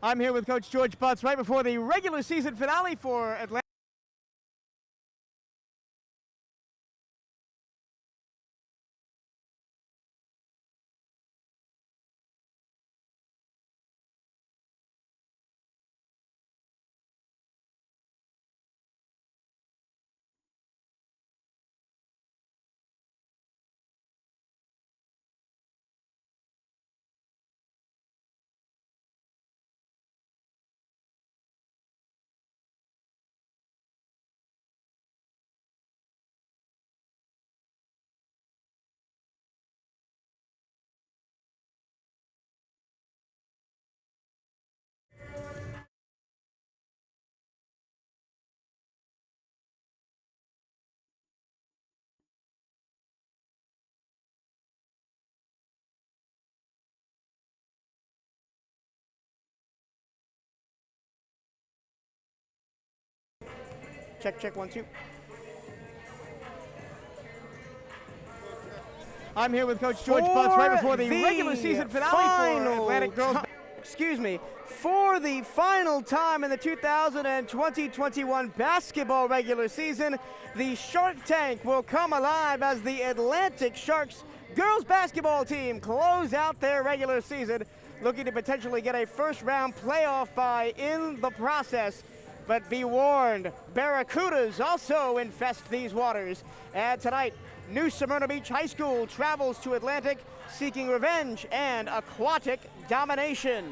I'm here with Coach George Butts right before the regular season finale for Atlanta. Check, 1, 2. I'm here with Coach George Butts right before the regular season finale for Atlantic girls. For the final time in the 2020-21 basketball regular season, the Shark Tank will come alive as the Atlantic Sharks girls basketball team close out their regular season, looking to potentially get a first-round playoff bye in the process. But be warned, Barracudas also infest these waters. And tonight, New Smyrna Beach High School travels to Atlantic seeking revenge and aquatic domination.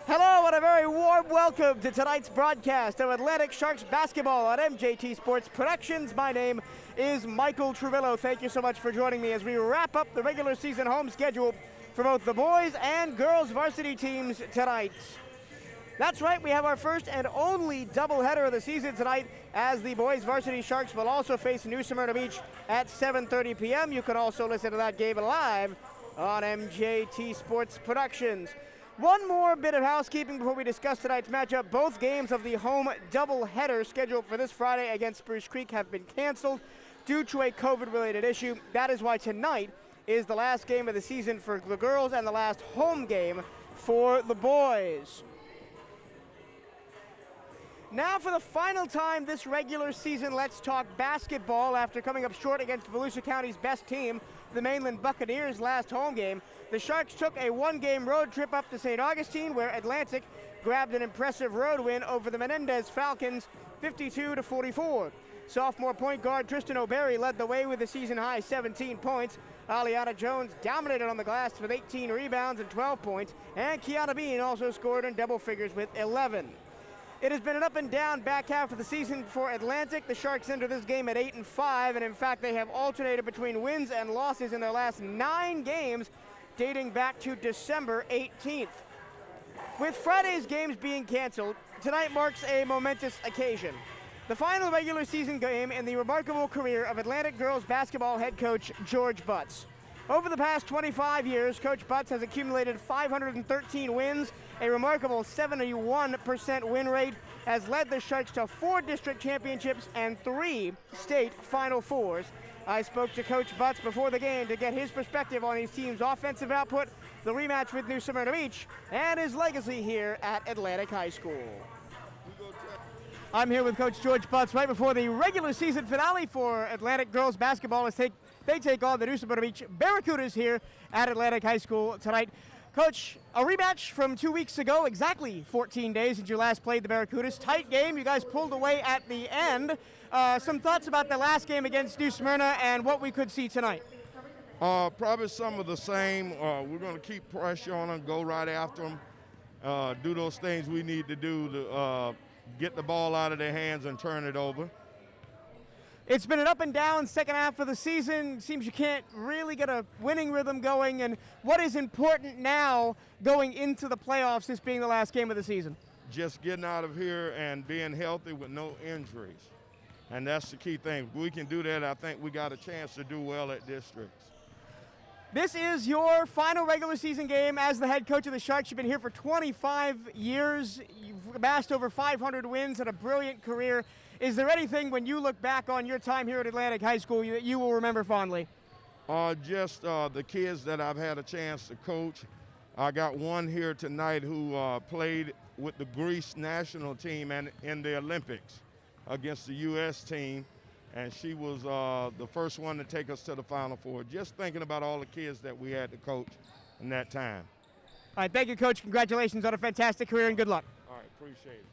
Hello and a very warm welcome to tonight's broadcast of Atlantic Sharks basketball on MJT Sports Productions. My name is Michael Truvillo. Thank you so much for joining me as we wrap up the regular season home schedule for both the boys and girls varsity teams tonight. That's right, we have our first and only doubleheader of the season tonight as the boys varsity Sharks will also face New Smyrna Beach at 7:30 p.m. You can also listen to that game live on MJT Sports Productions. One more bit of housekeeping before we discuss tonight's matchup. Both games of the home doubleheader scheduled for this Friday against Spruce Creek have been canceled due to a COVID-related issue. That is why tonight is the last game of the season for the girls and the last home game for the boys. Now for the final time this regular season, let's talk basketball. After coming up short against Volusia County's best team, the Mainland Buccaneers' last home game, the Sharks took a one-game road trip up to St. Augustine, where Atlantic grabbed an impressive road win over the Menendez Falcons, 52-44. Sophomore point guard Tristan O'Berry led the way with a season-high 17 points. Aliana Jones dominated on the glass with 18 rebounds and 12 points, and Kiana Bean also scored in double figures with 11. It has been an up and down back half of the season for Atlantic. The Sharks enter this game at 8-5, and in fact they have alternated between wins and losses in their last 9 games, dating back to December 18th. With Friday's games being canceled, tonight marks a momentous occasion. The final regular season game in the remarkable career of Atlantic girls basketball head coach George Butts. Over the past 25 years, Coach Butts has accumulated 513 wins, a remarkable 71% win rate, has led the Sharks to 4 district championships and 3 state Final Fours. I spoke to Coach Butts before the game to get his perspective on his team's offensive output, the rematch with New Smyrna Beach, and his legacy here at Atlantic High School. I'm here with Coach George Butts right before the regular season finale for Atlantic girls basketball as they take on the New Smyrna Beach Barracudas here at Atlantic High School tonight. Coach, a rematch from 2 weeks ago, exactly 14 days since you last played the Barracudas. Tight game, you guys pulled away at the end. Some thoughts about the last game against New Smyrna and what we could see tonight? Probably some of the same. We're going to keep pressure on them, go right after them, do those things we need to do to get the ball out of their hands and turn it over. It's been an up and down second half of the season. Seems you can't really get a winning rhythm going. And what is important now going into the playoffs, this being the last game of the season? Just getting out of here and being healthy with no injuries. And that's the key thing. If we can do that, I think we got a chance to do well at districts. This is your final regular season game as the head coach of the Sharks. You've been here for 25 years. You've amassed over 500 wins and a brilliant career. Is there anything when you look back on your time here at Atlantic High School that you will remember fondly? Just the kids that I've had a chance to coach, I got one here tonight who played with the Greece national team and in the Olympics against the U.S. team, and she was the first one to take us to the Final Four. Just thinking about all the kids that we had to coach in that time. All right, thank you, Coach. Congratulations on a fantastic career and good luck. All right, appreciate it.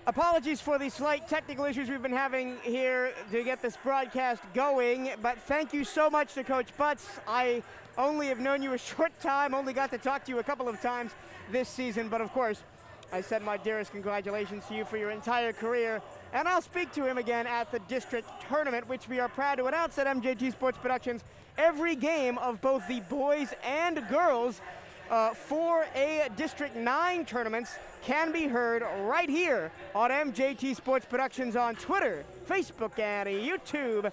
Apologies for the slight technical issues we've been having here to get this broadcast going, but thank you so much to Coach Butts. I only have known you a short time, only got to talk to you a couple of times this season, but of course, I said my dearest congratulations to you for your entire career, and I'll speak to him again at the district tournament, which we are proud to announce at MJT Sports Productions. Every game of both the boys and girls 4A District 9 tournaments can be heard right here on MJT Sports Productions on Twitter, Facebook, and YouTube.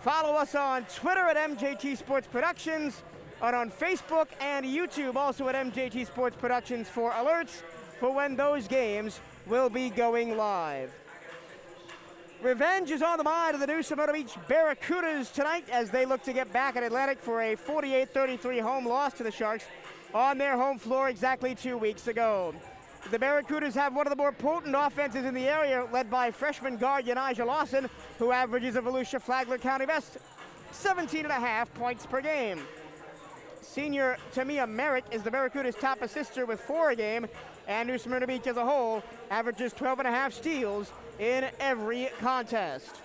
Follow us on Twitter at MJT Sports Productions, and on Facebook and YouTube, also at MJT Sports Productions, for alerts for when those games will be going live. Revenge is on the mind of the new Smyrna Beach Barracudas tonight as they look to get back at Atlantic for a 48-33 home loss to the Sharks on their home floor exactly 2 weeks ago. The Barracudas have one of the more potent offenses in the area, led by freshman guard Yanija Lawson, who averages a Volusia Flagler County best 17.5 points per game. Senior Tamia Merritt is the Barracudas' top assister with 4 a game, and New Smyrna Beach as a whole averages 12.5 steals in every contest.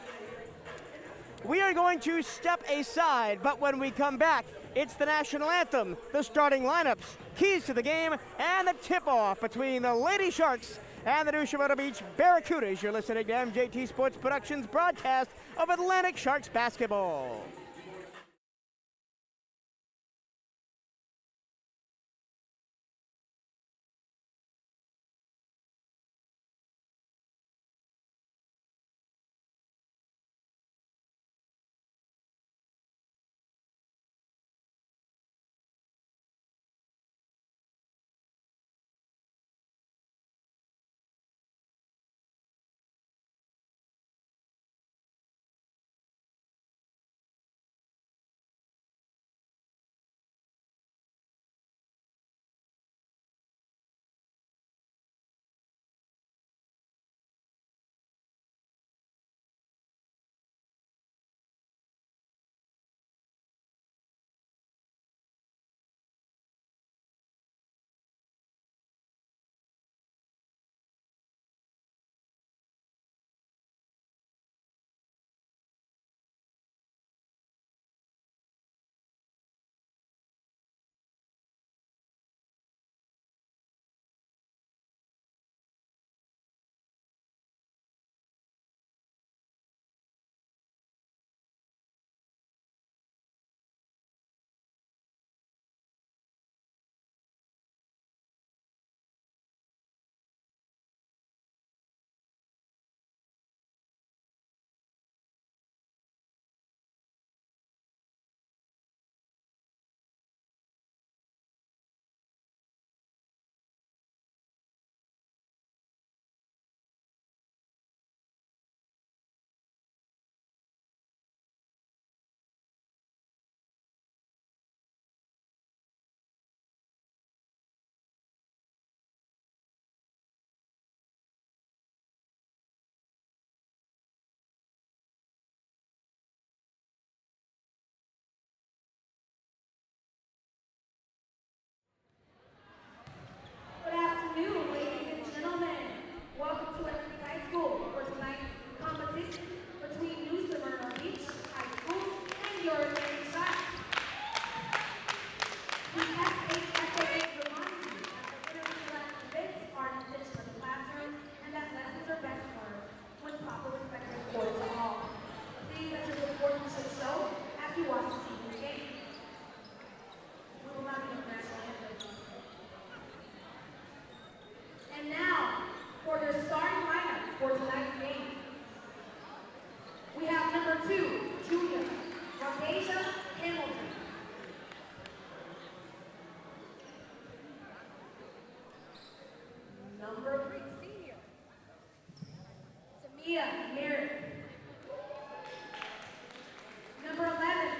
We are going to step aside, but when we come back, it's the national anthem, the starting lineups, keys to the game, and the tip-off between the Lady Sharks and the New Smyrna Beach Barracudas. You're listening to MJT Sports Productions broadcast of Atlantic Sharks basketball. Good afternoon, ladies and gentlemen. Welcome to Atlantic High School for tonight's competition between New Smyrna Beach High School and your Lady Sharks. The SHSAA reminds you that the interselect events are an extension of the classroom and that lessons are best learned when proper respect is afforded to all. Please let your good sportsmanship show as you watch this evening's game. We will not be the national anthem. And now, for your starting lineup for tonight's game, we have number 2, Julia Rhodesia Hamilton. Number 3, senior, Tamia Merritt. Number 11,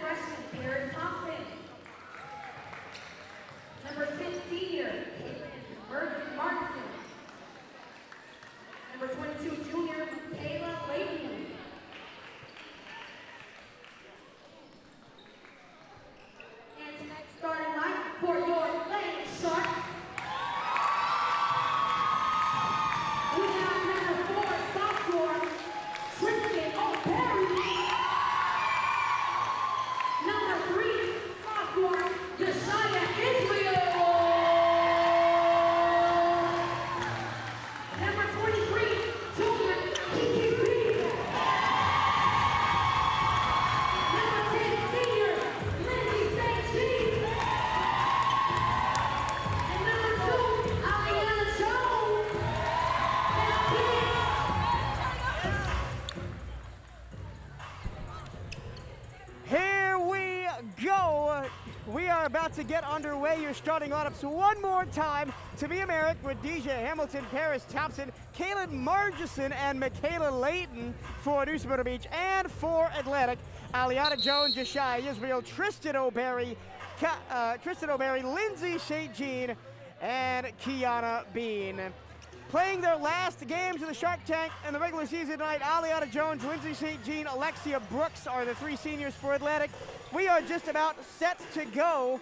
about to get underway. Your starting lineups one more time. Tamia Merrick, Radijah Hamilton, Paris Thompson, Kaylin Margison, and Michaela Layton for New Smyrna Beach. And for Atlantic, Aliana Jones, Jashia Israel, Tristan O'Berry, Lindsay St. Jean, and Kiana Bean. Playing their last games in the Shark Tank in the regular season tonight, Aliana Jones, Lindsay St. Jean, Alexia Brooks are the 3 seniors for Atlantic. We are just about set to go.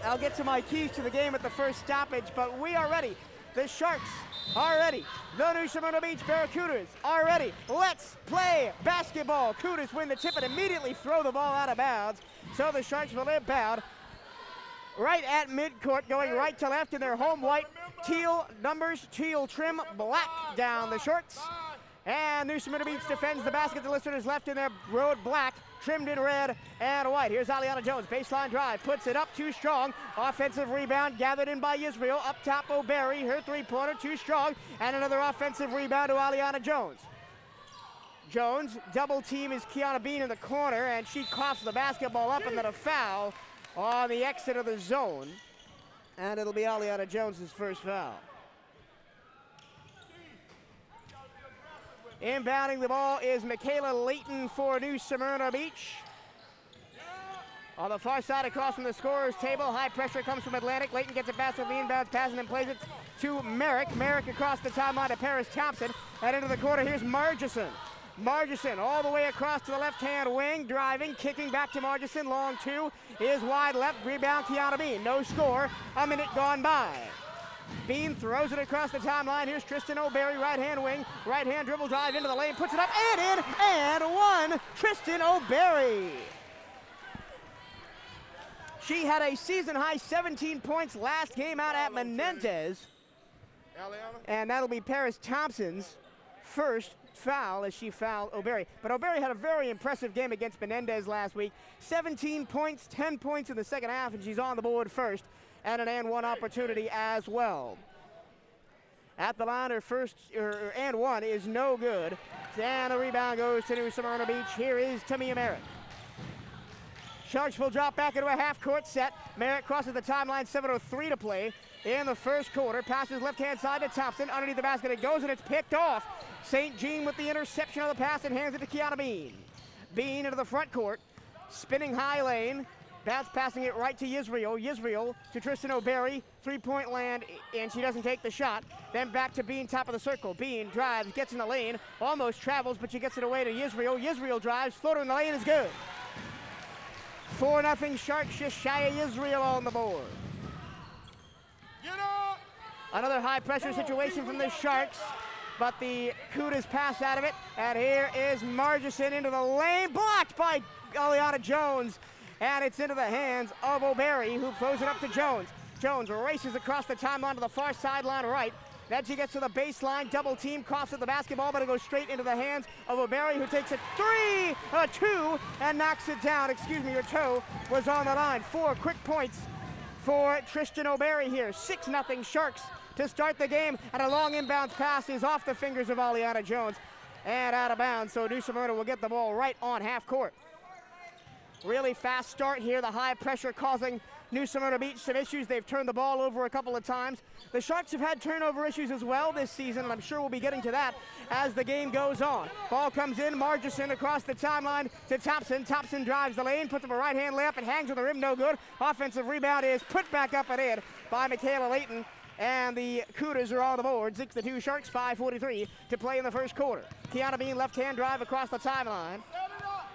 I'll get to my keys to the game at the first stoppage, but we are ready. The Sharks are ready. The New Smyrna Beach Barracudas are ready. Let's play basketball. Cougars win the tip and immediately throw the ball out of bounds. So the Sharks will inbound right at midcourt, going right to left in their home white teal numbers, teal trim, black down the shorts. And New Smyrna Beach defends the basket. The listeners left in their road black, trimmed in red and white. Here's Aliana Jones, baseline drive, puts it up too strong. Offensive rebound gathered in by Israel. Up top, O'Berry, her three-pointer too strong. And another offensive rebound to Aliana Jones. Jones, double team is Kiana Bean in the corner, and she coughs the basketball up, and then a foul on the exit of the zone. And it'll be Aliana Jones' first foul. Inbounding the ball is Michaela Layton for New Smyrna Beach. On the far side across from the scorer's table, high pressure comes from Atlantic. Layton gets it past with the inbounds pass and then plays it to Merrick. Merrick across the timeline to Paris Thompson. And into the corner, here's Margison. Margison all the way across to the left-hand wing, driving, kicking back to Margison. Long two is wide left, rebound Kiana Bean. No score, a minute gone by. Bean throws it across the timeline. Here's Tristan O'Berry, right-hand wing, right-hand dribble drive into the lane, puts it up and in, and one, Tristan O'Berry. She had a season-high 17 points last game out at Menendez, and that'll be Paris Thompson's first foul as she fouled O'Berry. But O'Berry had a very impressive game against Menendez last week. 17 points, 10 points in the second half, and she's on the board first. And an and one opportunity as well. At the line, her first and one is no good. And the rebound goes to New Smyrna Beach. Here is Tamia Merrick. Sharks will drop back into a half-court set. Merrick crosses the timeline, 7:03 to play in the first quarter. Passes left-hand side to Thompson. Underneath the basket it goes, and it's picked off. St. Jean with the interception of the pass and hands it to Kiana Bean. Bean into the front court. Spinning high lane. Bounce passing it right to Israel. Israel to Tristan O'Berry. Three-point land, and she doesn't take the shot. Then back to Bean, top of the circle. Bean drives, gets in the lane, almost travels, but she gets it away to Israel. Israel drives, floater in the lane is good. 4-0 Sharks, Jashia Israel on the board. Another high-pressure situation from the Sharks, but the Cougars pass out of it, and here is Margison into the lane, blocked by Aliana Jones. And it's into the hands of O'Berry, who throws it up to Jones. Jones races across the timeline to the far sideline right. Then she gets to the baseline, double team, coughs at the basketball, but it goes straight into the hands of O'Berry, who takes a two, and knocks it down. Excuse me, her toe was on the line. 4 quick points for Tristan O'Berry here. 6-0 Sharks to start the game, and a long inbounds pass is off the fingers of Aliana Jones and out of bounds. So New Smyrna will get the ball right on half court. Really fast start here. The high pressure causing New Smyrna Beach some issues. They've turned the ball over a couple of times. The Sharks have had turnover issues as well this season, and I'm sure we'll be getting to that as the game goes on. Ball comes in. Margison across the timeline to Thompson. Thompson drives the lane, puts up a right-hand layup, and hangs on the rim. No good. Offensive rebound is put back up and in by Michaela Layton. And the Cougars are on the board. 6-2 Sharks, 5:43 to play in the first quarter. Kiana Bean left-hand drive across the timeline.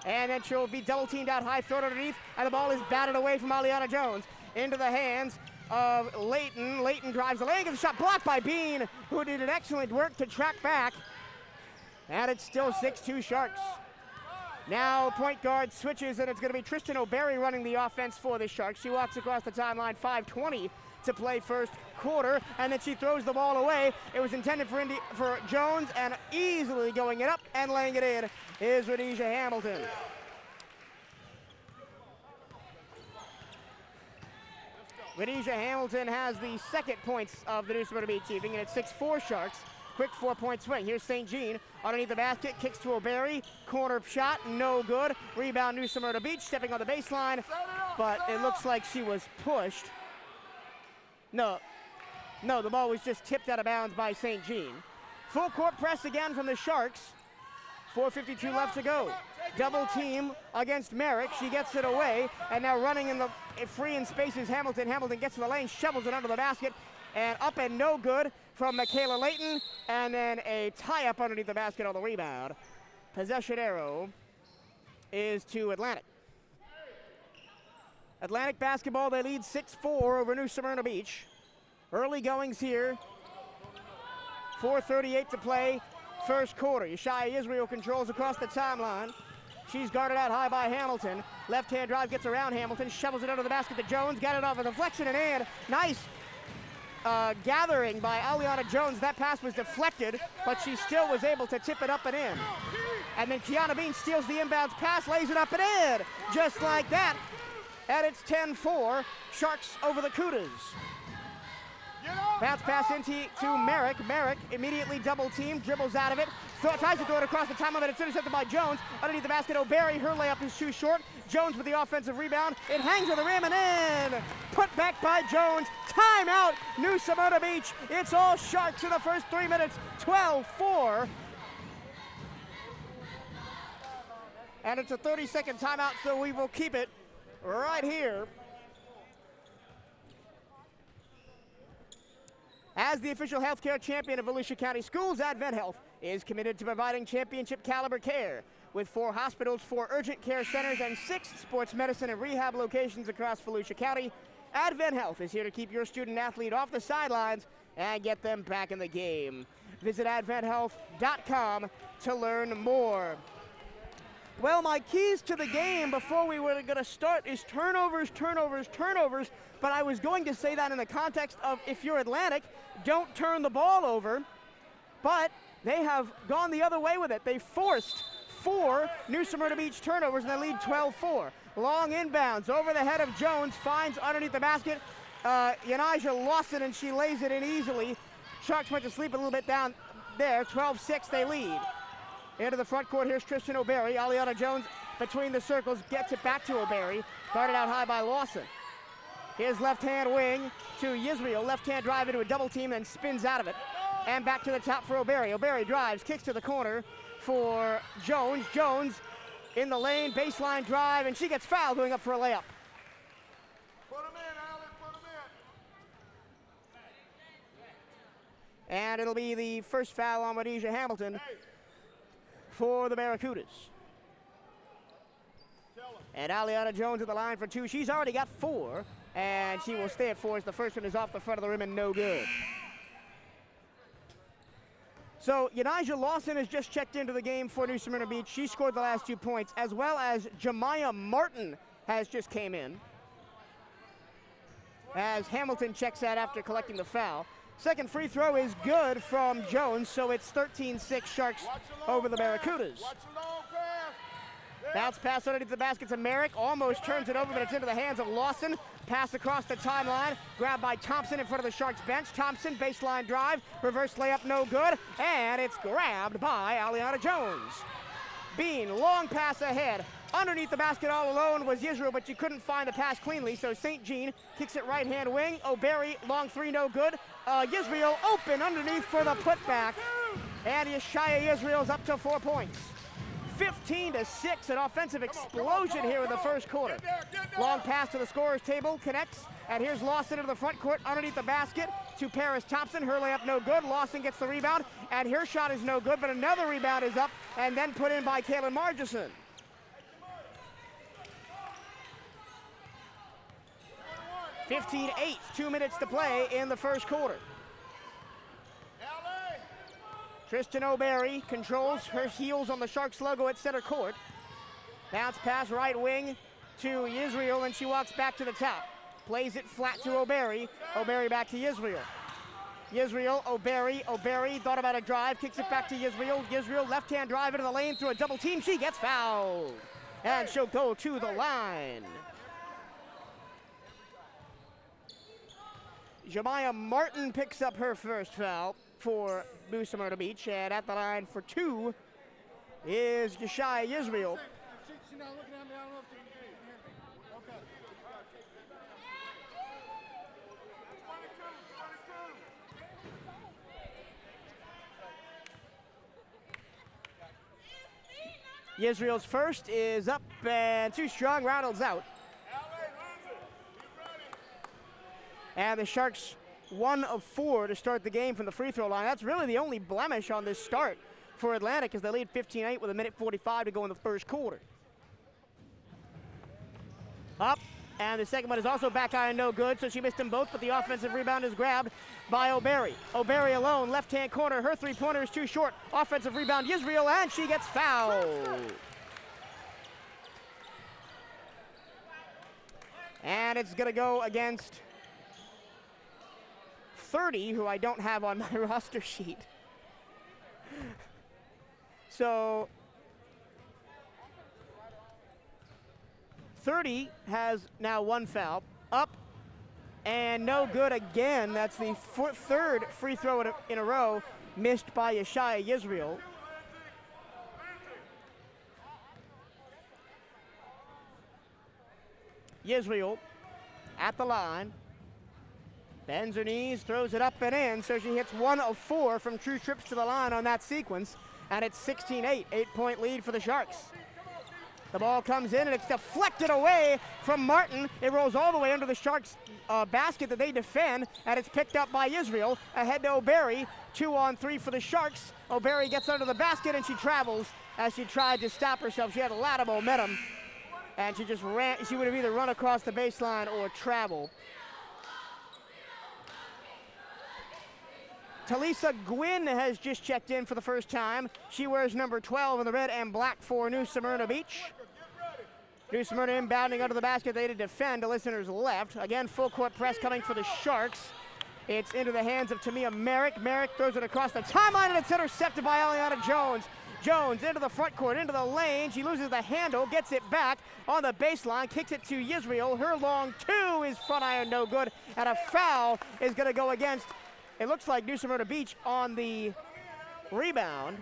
And then she'll be double-teamed out high, thrown underneath, and the ball is batted away from Aliana Jones into the hands of Layton. Layton drives the lane, gets a shot blocked by Bean, who did an excellent work to track back. And it's still 6-2 Sharks. Now point guard switches, and it's going to be Tristan O'Berry running the offense for the Sharks. She walks across the timeline, 5:20 to play first quarter, and then she throws the ball away. It was intended for Jones, and easily going it up and laying it in is Radijah Hamilton. Radijah Hamilton has the second points of the New Smyrna Beach evening, and it's 6-4 Sharks. Quick 4-point swing. Here's St. Jean underneath the basket, kicks to O'Berry, corner shot, no good. Rebound New Smyrna Beach, stepping on the baseline. but it looks like she was pushed. No, the ball was just tipped out of bounds by St. Jean. Full court press again from the Sharks. 4:52 left to go. Double team against Merrick. She gets it away, and now running in the free in space is Hamilton. Hamilton gets to the lane, shovels it under the basket, and up and no good from Michaela Layton, and then a tie-up underneath the basket on the rebound. Possession arrow is to Atlantic. Atlantic basketball, they lead 6-4 over New Smyrna Beach. Early goings here. 4:38 to play, first quarter. Yeshaya Israel controls across the timeline. She's guarded out high by Hamilton. Left-hand drive gets around Hamilton, shovels it under the basket to Jones, got it off a deflection and in. Nice gathering by Aliana Jones. That pass was deflected, but she still was able to tip it up and in. And then Kiana Bean steals the inbounds pass, lays it up and in. Just like that. And it's 10-4, Sharks over the Cudas. Bounce pass into Merrick. Merrick immediately double team, dribbles out of it, tries to throw it across the timeline, but it's intercepted by Jones. Underneath the basket, O'Barry, her layup is too short. Jones with the offensive rebound. It hangs on the rim and in. Put back by Jones. Timeout, New Smyrna Beach. It's all Sharks in the first 3 minutes, 12-4. And it's a 30-second timeout, so we will keep it right here. As the official healthcare champion of Volusia County Schools, Advent Health is committed to providing championship caliber care with 4 hospitals, 4 urgent care centers, and 6 sports medicine and rehab locations across Volusia County. Advent Health is here to keep your student athlete off the sidelines and get them back in the game. Visit adventhealth.com to learn more. Well, my keys to the game before we were going to start is turnovers, turnovers, turnovers. But I was going to say that in the context of if you're Atlantic, don't turn the ball over. But they have gone the other way with it. They forced 4 New Smyrna Beach turnovers and they lead 12-4. Long inbounds over the head of Jones, finds underneath the basket Yanijah Lawson, and she lays it in easily. Sharks went to sleep a little bit down there. 12-6 they lead. Into the front court, here's Tristan O'Barry. Aliana Jones between the circles, gets it back to O'Barry. Guarded out high by Lawson. His left-hand wing to Yisrael. Left-hand drive into a double team and spins out of it. And back to the top for O'Barry. O'Barry drives, kicks to the corner for Jones. Jones in the lane, baseline drive, and she gets fouled going up for a layup. Put him in, Alex, put him in. And it'll be the first foul on Madeja Hamilton for the Barracudas. And Aliana Jones at the line for 2. She's already got 4, and she will stay at 4 as the first one is off the front of the rim and no good. So Yanijah Lawson has just checked into the game for New Smyrna Beach. She scored the last 2 points, as well as Jemiah Martin has just came in. As Hamilton checks out after collecting the foul. Second free throw is good from Jones, so it's 13-6 Sharks over the Barracudas. Bounce pass underneath the basket to Merrick, almost turns it over, but it's into the hands of Lawson. Pass across the timeline, grabbed by Thompson in front of the Sharks bench. Thompson, baseline drive, reverse layup, no good, and it's grabbed by Aliana Jones. Bean, long pass ahead. Underneath the basket all alone was Yisrael, but you couldn't find the pass cleanly, so St. Jean kicks it right-hand wing. O'Barry, long 3, no good. Yisrael open underneath for the putback. And Yeshaya Yisrael's up to 4 points. 15-6, an offensive explosion here in the first quarter. Long pass to the scorer's table, connects, and here's Lawson into the front court underneath the basket to Paris Thompson. Her layup no good. Lawson gets the rebound, and her shot is no good, but another rebound is up and then put in by Kaylin Margison. 15-8, 2 minutes to play in the first quarter. Tristan O'Barry controls her heels on the Sharks logo at center court. Bounce pass right wing to Yisrael, and she walks back to the top. Plays it flat to O'Barry. O'Barry back to Yisrael. Yisrael, O'Barry thought about a drive, kicks it back to Yisrael. Yisrael left-hand drive into the lane through a double team. She gets fouled, and she'll go to the line. Jemiah Martin picks up her first foul for New Smyrna Beach, and at the line for 2 is Yeshaya Yisrael. Yisrael's first is up and too strong, Ronald's out. And the Sharks 1 of 4 to start the game from the free throw line. That's really the only blemish on this start for Atlantic as they lead 15-8 with 1:45 to go in the first quarter. Up, and the second one is also back iron, no good, so she missed them both, but the offensive rebound is grabbed by O'Berry. O'Berry alone, left-hand corner, her three-pointer is too short. Offensive rebound, Yisrael, and she gets fouled. And it's gonna go against 30, who I don't have on my roster sheet. So 30 has now 1 foul. Up and no good again. That's the third free throw in a row missed by Yeshaya Yisrael. Yisrael at the line. Bends her knees, throws it up and in, so she hits 1 of 4 from true trips to the line on that sequence, and it's 16-8, 8-point lead for the Sharks. The ball comes in and it's deflected away from Martin. It rolls all the way under the Sharks' basket that they defend, and it's picked up by Yisrael. Ahead to O'Berry, 2-on-3 for the Sharks. O'Berry gets under the basket and she travels as she tried to stop herself. She had a lot of momentum, and she just ran. She would have either run across the baseline or travel. Talisa Gwynn has just checked in for the first time. She wears number 12 in the red and black for New Smyrna Beach. New Smyrna inbounding under the basket. They to defend to listeners left. Again, full court press coming for the Sharks. It's into the hands of Tamia Merrick. Merrick throws it across the timeline, and it's intercepted by Aliana Jones. Jones into the front court, into the lane. She loses the handle, gets it back on the baseline, kicks it to Yisrael. Her long 2 is front iron, no good, and a foul is going to go against, it looks like, New Smyrna Beach on the rebound.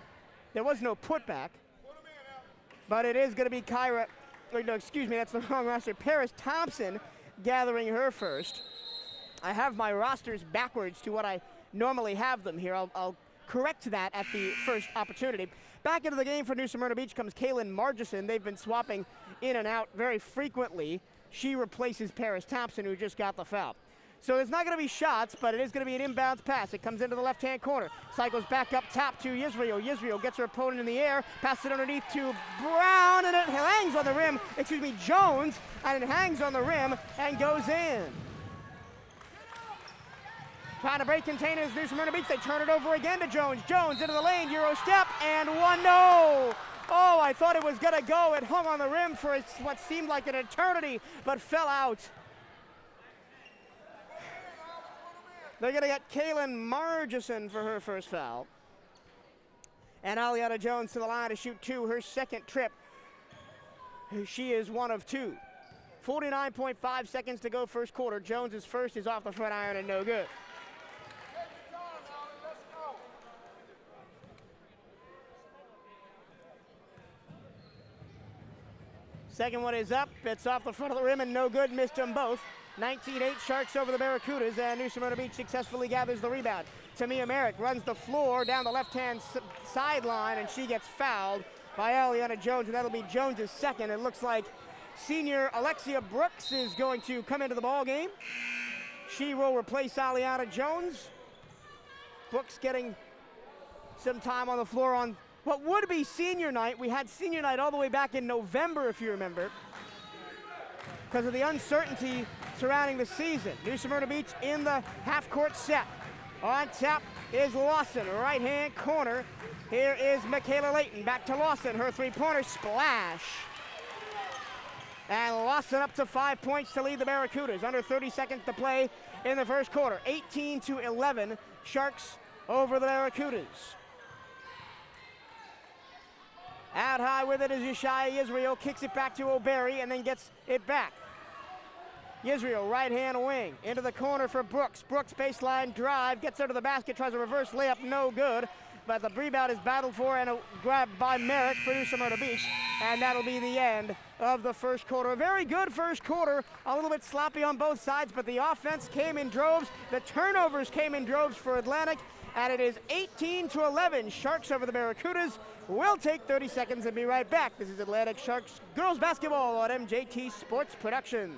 There was no putback, but it is going to be Kyra, or no, excuse me, that's the wrong roster. Paris Thompson gathering her first. I have my rosters backwards to what I normally have them here. I'll correct that at the first opportunity. Back into the game for New Smyrna Beach comes Kaylin Margison. They've been swapping in and out very frequently. She replaces Paris Thompson, who just got the foul. So it's not going to be shots, but it is going to be an inbounds pass. It comes into the left-hand corner. Cycles back up top to Yisrael. Yisrael gets her opponent in the air, passes it underneath to Brown, and it hangs on the rim. Excuse me, Jones, and it hangs on the rim and goes in. Trying to break containers, New Smyrna Beach. They turn it over again to Jones. Jones into the lane, Euro step, and 1-0. Oh, I thought it was going to go. It hung on the rim for what seemed like an eternity, but fell out. They're going to get Kaylin Margison for her first foul. And Aliana Jones to the line to shoot 2, her second trip. She is 1 of 2. 49.5 seconds to go first quarter. Jones' first is off the front iron and no good. Second one is up. It's off the front of the rim and no good. Missed them both. 19-8 Sharks over the Barracudas, and New Smyrna Beach successfully gathers the rebound. Tamia Merrick runs the floor down the left-hand sideline, and she gets fouled by Aliana Jones, and that'll be Jones' second. It looks like senior Alexia Brooks is going to come into the ball game. She will replace Aliana Jones. Brooks getting some time on the floor on what would be senior night. We had senior night all the way back in November, if you remember, because of the uncertainty surrounding the season. New Smyrna Beach in the half-court set. On top is Lawson, right-hand corner. Here is Michaela Layton, back to Lawson. Her three-pointer splash. And Lawson up to 5 points to lead the Barracudas. Under 30 seconds to play in the first quarter. 18-11, Sharks over the Barracudas. Out high with it is Yeshaya Yisrael, kicks it back to O'Berry and then gets it back. Yisrael, right-hand wing, into the corner for Brooks. Brooks baseline drive, gets her to the basket, tries a reverse layup, no good. but the rebound is battled for and grabbed by Merrick for New Smyrna Beach, and that'll be the end of the first quarter. A very good first quarter, a little bit sloppy on both sides, but the offense came in droves. The turnovers came in droves for Atlantic, and it is 18-11. Sharks over the Barracudas. We'll take 30 seconds and be right back. This is Atlantic Sharks girls basketball on MJT Sports Productions.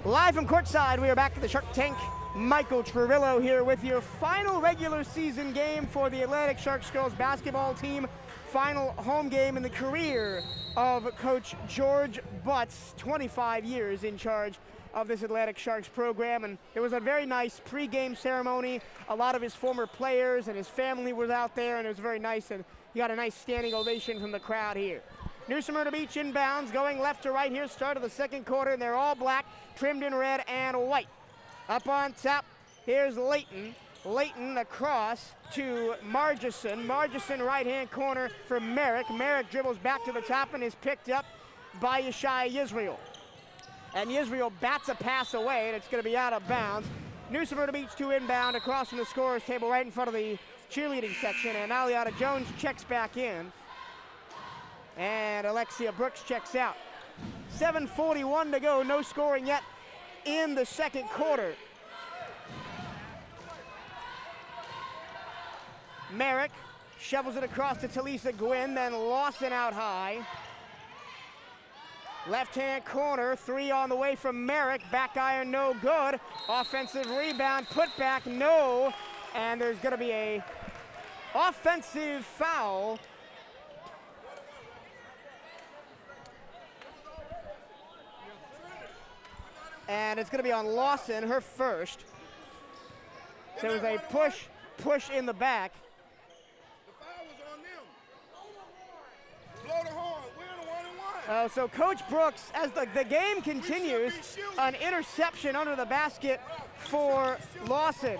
Live from courtside, we are back at the Shark Tank. Michael Trevillo here with your final regular season game for the Atlantic Sharks girls basketball team. Final home game in the career of Coach George Butts, 25 years in charge of this Atlantic Sharks program. And there was a very nice pregame ceremony. A lot of his former players and his family was out there, and it was very nice, and he got a nice standing ovation from the crowd here. New Smyrna Beach inbounds, going left to right here, start of the second quarter, and they're all black, trimmed in red and white. Up on top, here's Layton. Layton across to Margison. Margison right-hand corner for Merrick. Merrick dribbles back to the top and is picked up by Yeshaya Yisrael. And Yisrael bats a pass away, and it's going to be out of bounds. New Smyrna Beach to inbound across from the scorer's table right in front of the cheerleading section, and Aliana Jones checks back in. And Alexia Brooks checks out. 7:41 to go, no scoring yet in the second quarter. Merrick shovels it across to Talisa Gwynn, then Lawson out high. Left-hand corner, three on the way from Merrick, back iron no good. Offensive rebound, put back, no. And there's gonna be a offensive foul. And it's going to be on Lawson, her first. There was a push in the back. The foul was on them. Blow the horn. We're the 1-1. So Coach Brooks, as the game continues, an interception under the basket for Lawson.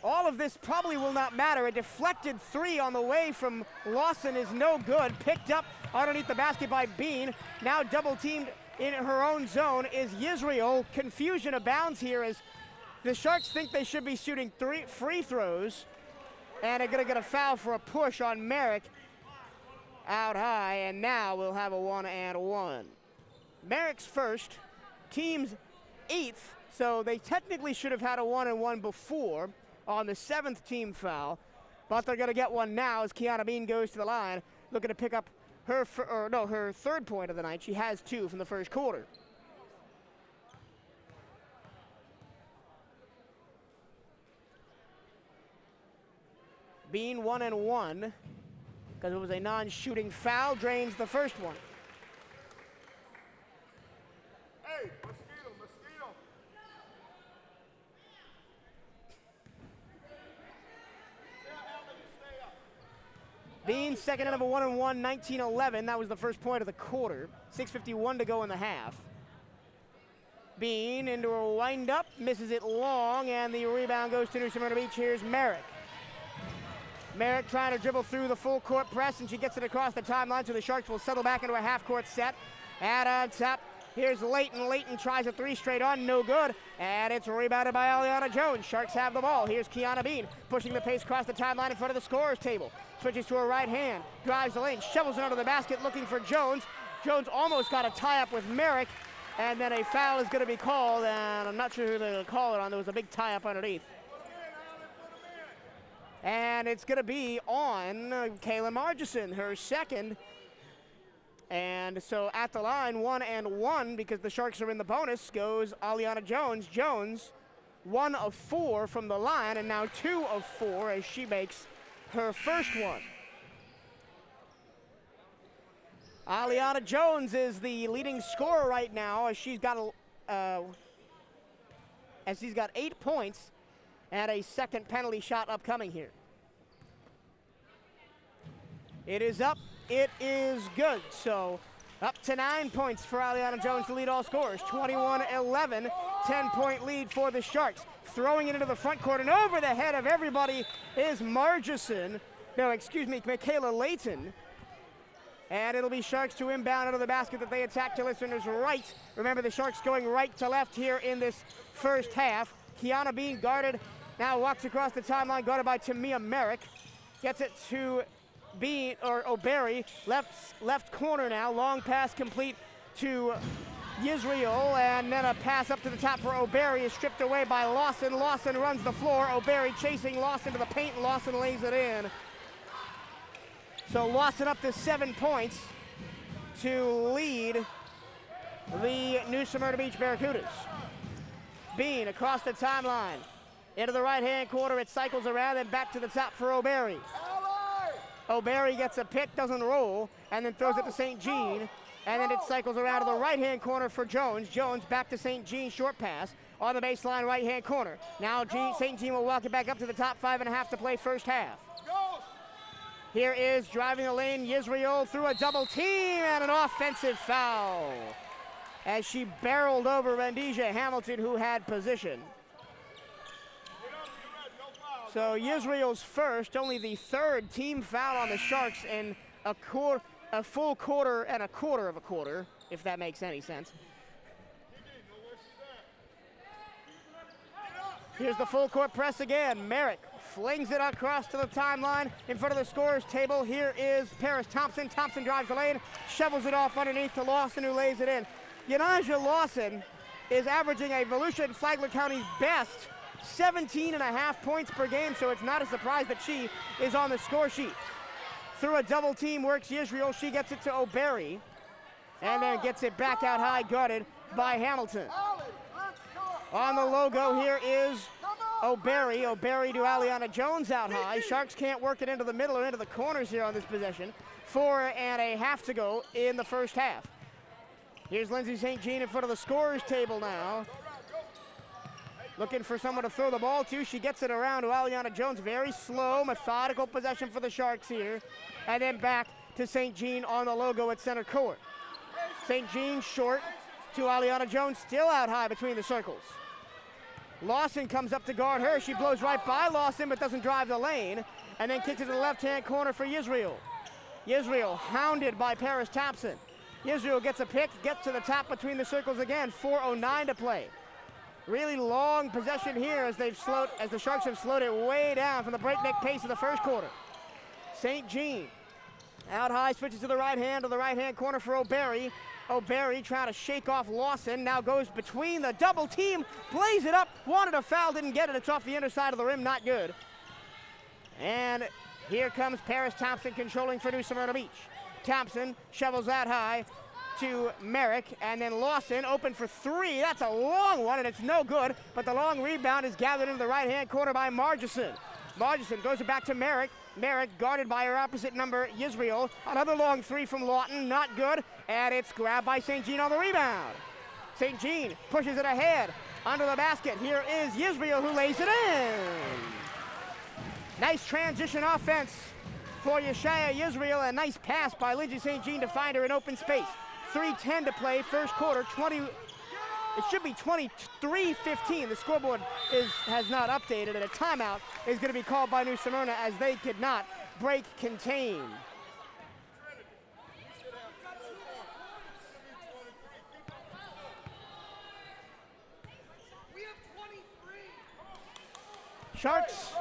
All of this probably will not matter. A deflected three on the way from Lawson is no good. Picked up underneath the basket by Bean. Now double teamed in her own zone is Yisrael. Confusion abounds here as the Sharks think they should be shooting 3 free throws, and are gonna get a foul for a push on Merrick out high, and now we'll have a 1-and-1. Merrick's first, team's 8th, so they technically should have had a 1-and-1 before on the 7th team foul, but they're gonna get one now as Kiana Bean goes to the line, looking to pick up her third point of the night. She has 2 from the first quarter. Bean 1-and-1 because it was a non-shooting foul, drains the first one. Hey, mosquito. Bean second out of a 1-and-1, 19-11. That was the first point of the quarter. 6:51 to go in the half. Bean into a wind-up, misses it long, and the rebound goes to New Smyrna Beach. Here's Merrick. Merrick trying to dribble through the full court press, and she gets it across the timeline, so the Sharks will settle back into a half-court set. And on top, here's Layton. Layton tries a 3 straight on, no good, and it's rebounded by Aliana Jones. Sharks have the ball. Here's Kiana Bean pushing the pace across the timeline in front of the scorer's table. Switches to her right hand, drives the lane, shovels it under the basket looking for Jones. Jones almost got a tie-up with Merrick, and then a foul is going to be called, and I'm not sure who they're going to call it on. There was a big tie-up underneath. And it's going to be on Kayla Margison, her second. And so at the line, 1-and-1, because the Sharks are in the bonus, goes Aliana Jones. Jones 1 of 4 from the line, and now 2 of 4 as she makes her first one. Aliana Jones is the leading scorer right now as she's got 8 points and a second penalty shot upcoming here. It is up, it is good. So up to 9 points for Aliana Jones to lead all scorers. 21-11, 10-point lead for the Sharks. Throwing it into the front court and over the head of everybody is Michaela Layton. And it'll be Sharks to inbound out of the basket that they attack to listeners right. Remember, the Sharks going right to left here in this first half. Kiana being guarded, now walks across the timeline, guarded by Tamia Merrick. Gets it to O'Berry, left corner now. Long pass complete to Yisrael, and then a pass up to the top for O'Berry is stripped away by Lawson. Lawson runs the floor. O'Berry chasing Lawson to the paint. Lawson lays it in. So Lawson up to 7 points to lead the New Smyrna Beach Barracudas. Bean across the timeline. Into the right-hand corner, it cycles around and back to the top for O'Berry. O'Berry gets a pick, doesn't roll, and then throws it to St. Jean. And then it cycles around to the right-hand corner for Jones. Jones back to St. Jean, short pass on the baseline right-hand corner. Now St. Jean will walk it back up to the top 5.5 to play first half. Here is driving the lane, Yisrael through a double team and an offensive foul as she barreled over Rendija Hamilton, who had position. So Yisrael's first, only the third team foul on the Sharks in a full quarter and a quarter of a quarter, if that makes any sense. Here's the full court press again. Merrick flings it across to the timeline in front of the scorer's table. Here is Paris Thompson. Thompson drives the lane, shovels it off underneath to Lawson, who lays it in. Yanaja Lawson is averaging a Volusia and Flagler County's best 17.5 points per game, so it's not a surprise that she is on the score sheet. Through a double team works Israel. She gets it to O'Berry and then gets it back out high, guarded by Hamilton. On the logo here is O'Berry. O'Berry to Aliana Jones out high. Sharks can't work it into the middle or into the corners here on this possession. 4.5 to go in the first half. Here's Lindsay St. Jean in front of the scorer's table now. Looking for someone to throw the ball to. She gets it around to Aliana Jones. Very slow, methodical possession for the Sharks here. And then back to St. Jean on the logo at center court. St. Jean short to Aliana Jones, still out high between the circles. Lawson comes up to guard her. She blows right by Lawson but doesn't drive the lane. And then kicks it to the left-hand corner for Yisrael. Yisrael hounded by Paris Thompson. Yisrael gets a pick, gets to the top between the circles again. 4:09 to play. Really long possession here as the Sharks have slowed it way down from the breakneck pace of the first quarter. St. Jean out high, switches to the right-hand corner for O'Berry. O'Berry trying to shake off Lawson, now goes between the double team, plays it up, wanted a foul, didn't get it. It's off the inner side of the rim, not good. And here comes Paris Thompson controlling for New Smyrna Beach. Thompson shovels that high to Merrick, and then Lawson open for three. That's a long one, and it's no good, but the long rebound is gathered into the right-hand corner by Margison. Margison goes it back to Merrick. Merrick guarded by her opposite number, Yisrael. Another long three from Lawton, not good, and it's grabbed by St. Jean on the rebound. St. Jean pushes it ahead under the basket. Here is Yisrael who lays it in. Nice transition offense for Yeshaya Yisrael. A nice pass by Lindsay St. Jean to find her in open space. 3:10 to play, first quarter. It should be 23-15. The scoreboard has not updated, and a timeout is going to be called by New Smyrna as they could not break contain. Sharks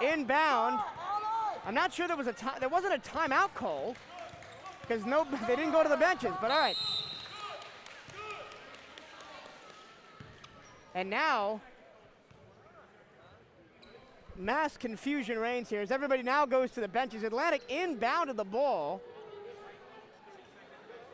inbound. I'm not sure there wasn't a timeout call because they didn't go to the benches, but all right. And now, mass confusion reigns here as everybody now goes to the benches. Atlantic inbounded the ball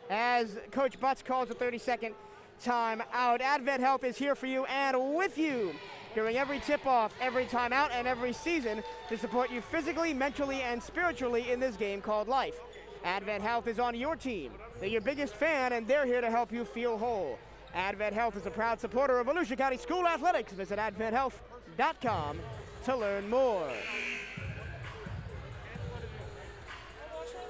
as Coach Butts calls a 30-second timeout. Advent Health is here for you and with you. during every tip-off, every timeout, and every season to support you physically, mentally, and spiritually in this game called life. Advent Health is on your team. They're your biggest fan, and they're here to help you feel whole. Advent Health is a proud supporter of Volusia County School Athletics. Visit adventhealth.com to learn more.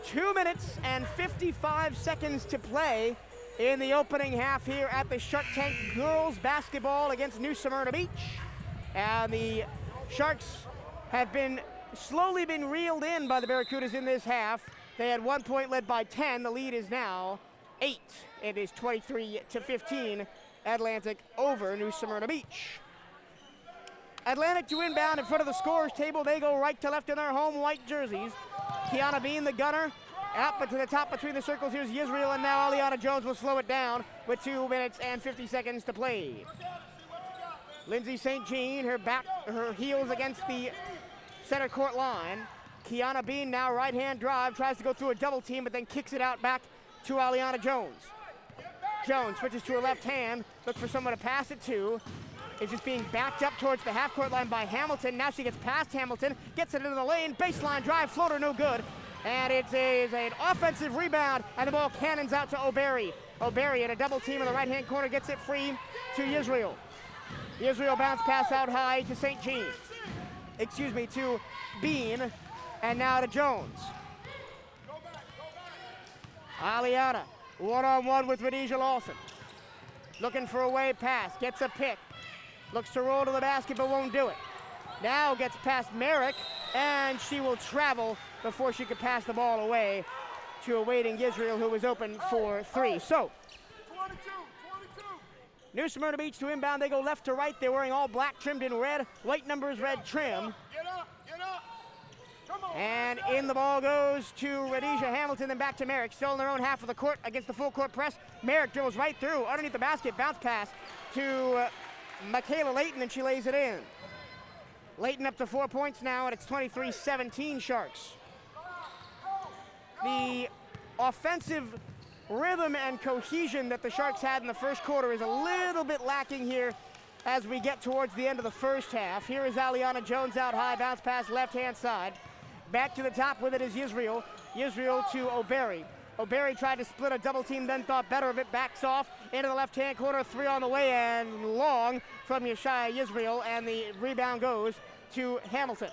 2 minutes and 55 seconds to play in the opening half here at the Shark Tank girls basketball against New Smyrna Beach. And the Sharks have slowly been reeled in by the Barracudas in this half. They had 1 point, led by 10. The lead is now 8. It is 23-15, Atlantic over New Smyrna Beach. Atlantic to inbound in front of the scorer's table. They go right to left in their home white jerseys. Kiana Bean, the gunner, up to the top between the circles. Here's Yisrael, and now Aliana Jones will slow it down with 2 minutes and 50 seconds to play. Lindsay St. Jean, her heels against the center court line. Kiana Bean now right-hand drive, tries to go through a double team, but then kicks it out back to Aliana Jones. Jones switches to her left hand, looks for someone to pass it to. It's just being backed up towards the half-court line by Hamilton. Now she gets past Hamilton, gets it into the lane, baseline drive, floater, no good. And it is an offensive rebound, and the ball cannons out to O'Berry. O'Berry in a double team in the right-hand corner gets it free to Yisrael. Yisrael bounce pass out high to St. Jean. To Bean, and now to Jones. Aliana, one-on-one with Radija Lawson. Looking for a way pass, gets a pick. Looks to roll to the basket, but won't do it. Now gets past Merrick, and she will travel before she could pass the ball away to a waiting Yisrael, who was open for 3. So, 22. New Smyrna Beach to inbound. They go left to right. They're wearing all black trimmed in red, white numbers, red trim. Get up. Come on. And in the ball goes to Radija Hamilton, then back to Merrick. Still in their own half of the court against the full court press. Merrick dribbles right through, underneath the basket, bounce pass to Michaela Layton, and she lays it in. Layton up to 4 points now, and it's 23-17 Sharks. The offensive rhythm and cohesion that the Sharks had in the first quarter is a little bit lacking here as we get towards the end of the first half. Here is Aliana Jones out high, bounce pass left-hand side. Back to the top with it is Yisrael. Yisrael to O'Berry. O'Berry tried to split a double team, then thought better of it, backs off into the left-hand corner, 3 on the way, and long from Yeshaya Yisrael, and the rebound goes to Hamilton.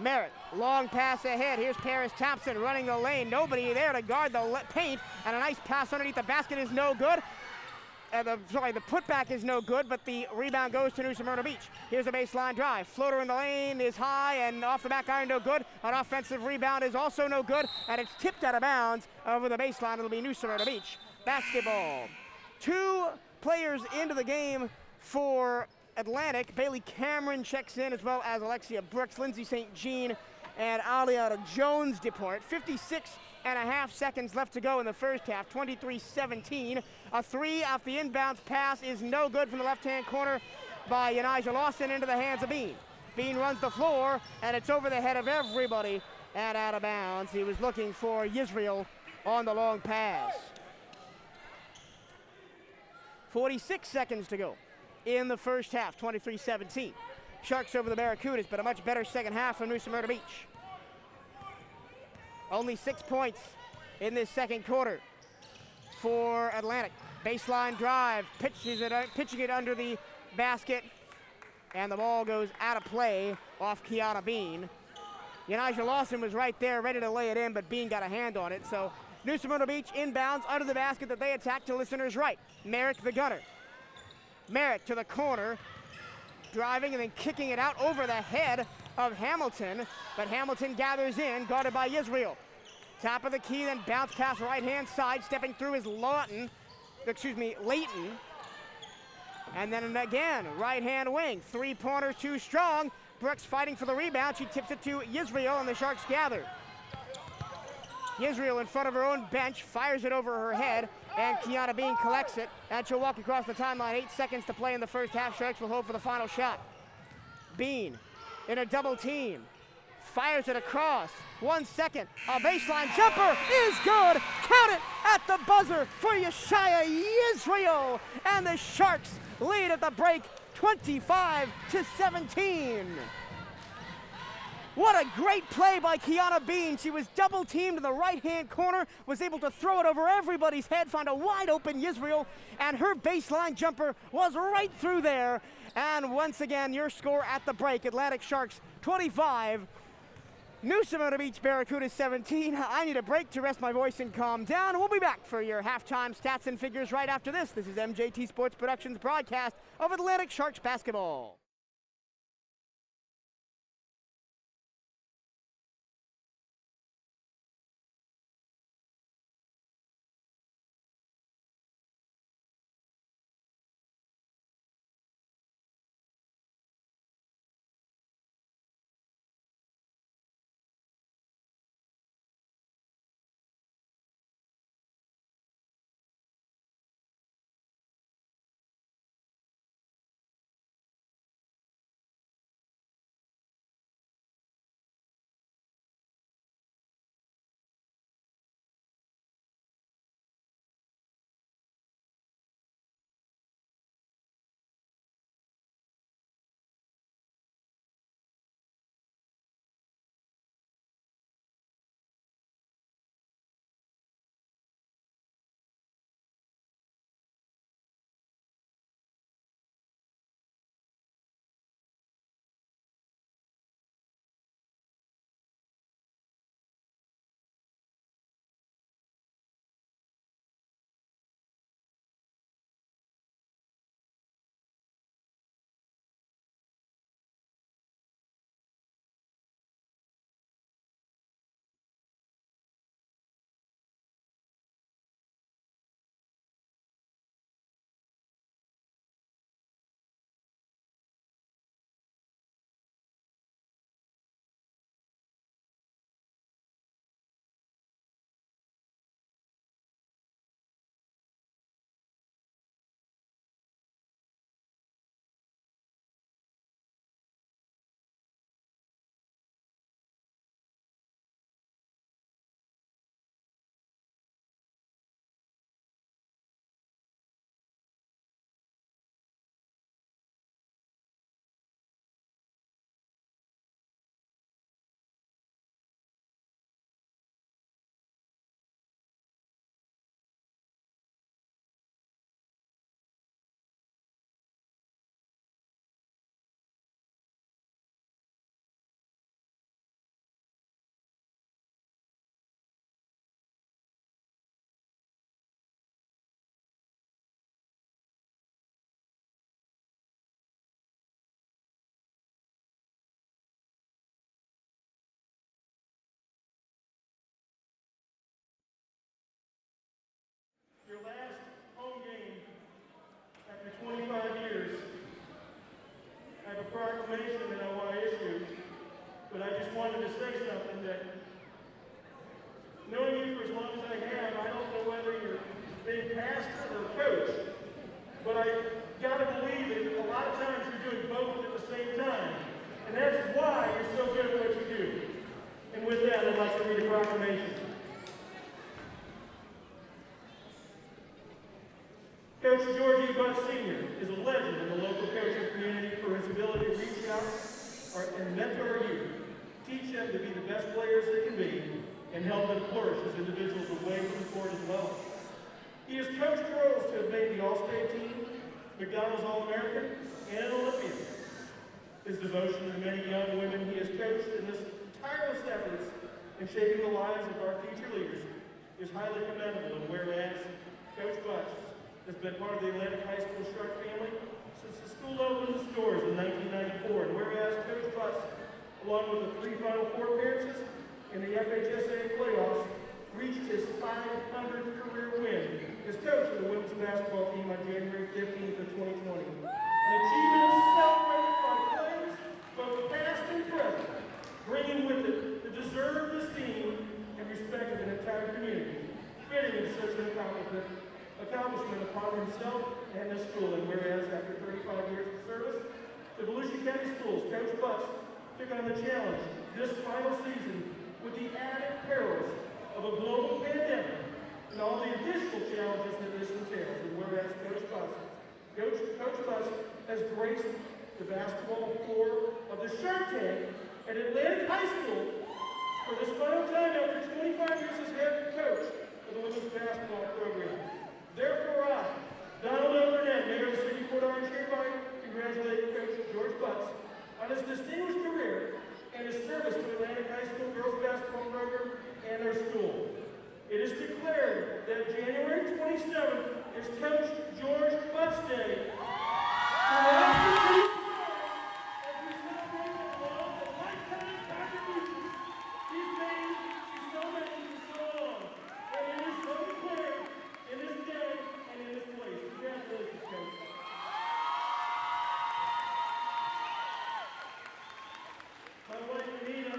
Merritt, long pass ahead. Here's Paris Thompson running the lane. Nobody there to guard the paint, and a nice pass underneath the basket is no good. The putback is no good, but the rebound goes to New Smyrna Beach. Here's a baseline drive. Floater in the lane is high, and off the back iron, no good. An offensive rebound is also no good, and it's tipped out of bounds over the baseline. It'll be New Smyrna Beach basketball. 2 players into the game for Atlantic. Bailey Cameron checks in, as well as Alexia Brooks. Lindsay St. Jean and Aliana Jones depart. 56.5 seconds left to go in the first half. 23-17. A 3 off the inbounds pass is no good from the left-hand corner by Yanija Lawson into the hands of Bean. Bean runs the floor, and it's over the head of everybody and out of bounds. He was looking for Yisrael on the long pass. 46 seconds to go in the first half, 23-17. Sharks over the Barracudas, but a much better second half from New Smyrna Beach. Only 6 points in this second quarter for Atlantic. Baseline drive, pitching it under the basket, and the ball goes out of play off Kiana Bean. Yanija Lawson was right there, ready to lay it in, but Bean got a hand on it. So New Smyrna Beach inbounds under the basket that they attack to listeners' right. Merrick, the gunner. Merrick to the corner, driving and then kicking it out over the head of Hamilton, but Hamilton gathers in, guarded by Yisrael. Top of the key, then bounce pass right-hand side, stepping through is Layton. And then again, right-hand wing, 3-pointer, too strong. Brooks fighting for the rebound. She tips it to Yisrael, and the Sharks gather. Yisrael in front of her own bench, fires it over her head, and Kiana Bean collects it, and she'll walk across the timeline. 8 seconds to play in the first half. Sharks will hold for the final shot. Bean in a double team, fires it across. 1 second, a baseline jumper is good. Count it at the buzzer for Yeshaya Yisrael, and the Sharks lead at the break 25-17. What a great play by Kiana Bean. She was double teamed in the right-hand corner, was able to throw it over everybody's head, find a wide open Yisrael, and her baseline jumper was right through there. And once again, your score at the break, Atlantic Sharks 25, New Smyrna Beach Barracudas 17. I need a break to rest my voice and calm down. We'll be back for your halftime stats and figures right after this. This is MJT Sports Productions broadcast of Atlantic Sharks basketball. Your last home game after 25 years, I have a proclamation that I want to issue, but I just wanted to say something that, knowing you for as long as I have, I don't know whether you're being pastor or coach, but I gotta believe that a lot of times you're doing both at the same time, and that's why you're so good at what you do. And with that, I'd like to read a proclamation. Coach Georgie Butt Sr. is a legend in the local coaching community for his ability to reach out and mentor our youth, teach them to be the best players they can be, and help them flourish as individuals away from the court as well. He has coached girls to have made the All-State team, McDonald's All-American, and an Olympian. His devotion to the many young women he has coached in this tireless efforts in shaping the lives of our future leaders is highly commendable, and whereas Coach Butch has been part of the Atlantic High School Shark family since the school opened its doors in 1994. And whereas Coach Butts, along with the 3 Final Four appearances in the FHSA playoffs, reached his 500th career win as coach of the women's basketball team on January 15th of 2020. An achievement celebrated by players, both past and present, bringing with it the deserved esteem and respect of an entire community, fitting in such an accomplishment upon himself and the school. And whereas after 35 years of service to Volusia County Schools, Coach Butts took on the challenge this final season with the added perils of a global pandemic and all the additional challenges that this entails. And whereas Coach Butts Coach Bus has graced the basketball floor of the Shark Tank at Atlantic High School for this final time after 25 years as head coach of the women's basketball program. Therefore, I, Donald L. Burnett, Mayor of the City of Port Orange, hereby congratulate Coach George Butts on his distinguished career and his service to Atlantic High School girls basketball program and their school. It is declared that January 27th is Coach George Butts Day. Throughout the city of Port Orange, as we celebrate the long and lifetime contributions he's made to so many for so long. And it is so declared in this day and in this place. Congratulations, Coach. My wife, Anita,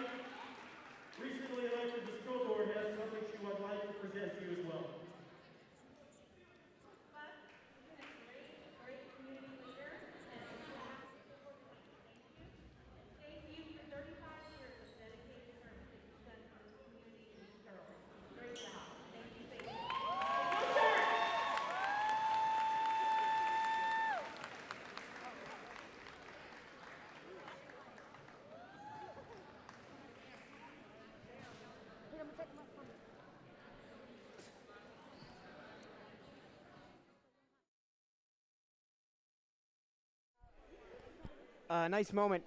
recently elected to the school board, has something she would like to present to you as well. Great community leader, and on behalf of the school board, thank you for 35 years of dedicated service that you've done for this community and these girls. Great job. Thank you, thank you. Nice moment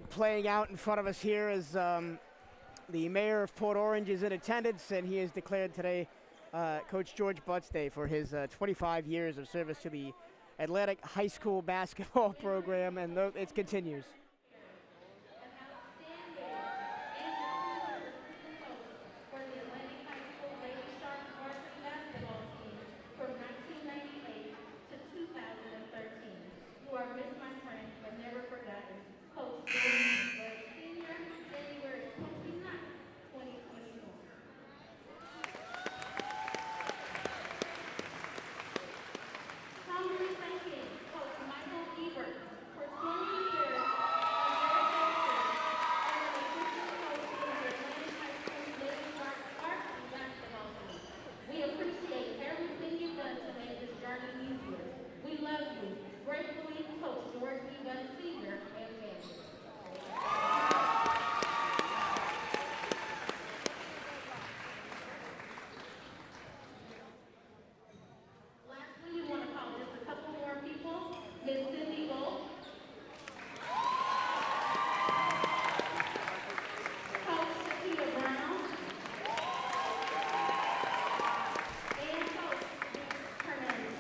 playing out in front of us here as the mayor of Port Orange is in attendance, and he has declared today Coach George Butts Day for his 25 years of service to the Atlantic High School basketball program, and it continues. An outstanding and distinguished assistant coach for the Atlantic High School Lady Sharks varsity basketball team from 1998 to 2013. You are missed, my friend, but never forgotten. Coach George Butts Sr., January 29th, 2021. Humbly thanking Coach Michael Ebert for 20 years as their assistant coach in the Atlantic High School Lady Sharks varsity basketball team. We appreciate everything you've done to make this journey easier. We love you. Gratefully, Coach George B. Butts Sr. and family. Lastly, we want to call just a couple more people. Miss Cindy Gold. Coach Shaquita Brown. And Coach Bruce Hernandez.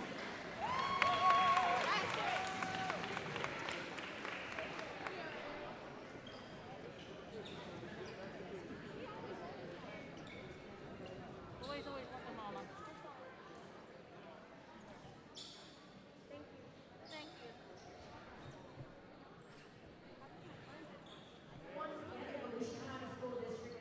Once again, Volusia County School District.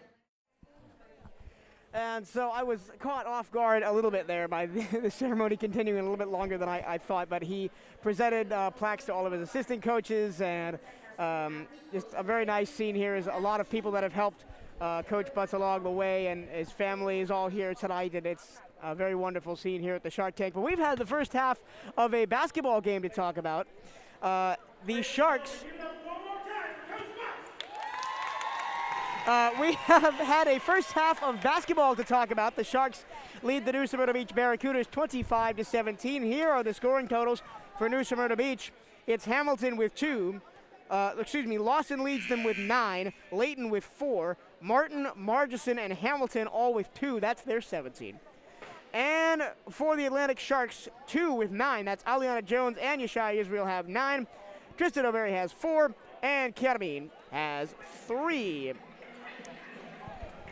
And so I was caught off guard a little bit there by the ceremony continuing a little bit longer than I thought, but he presented plaques to all of his assistant coaches, and just a very nice scene here. Is a lot of people that have helped Coach Butts along the way, and his family is all here tonight, and it's a very wonderful scene here at the Shark Tank. But we've had the first half of a basketball game to talk about. The Sharks. Give it up one more time for Coach Butts. We have had a first half of basketball to talk about. The Sharks lead the New Smyrna Beach Barracudas 25-17. Here are the scoring totals for New Smyrna Beach. It's Hamilton with 2. Lawson leads them with 9. Layton with 4. Martin, Margison, and Hamilton all with 2. That's their 17. And for the Atlantic Sharks, 2 with 9. That's Aliana Jones and Yeshaya Israel have 9. Tristan O'Berry has 4. And Kiaramine has 3.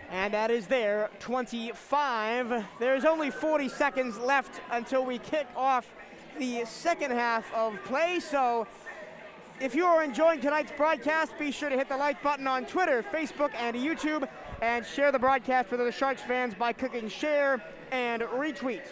And that is their 25. There's only 40 seconds left until we kick off the second half of play. So if you are enjoying tonight's broadcast, be sure to hit the like button on Twitter, Facebook, and YouTube, and share the broadcast with other Sharks fans by clicking share and retweet.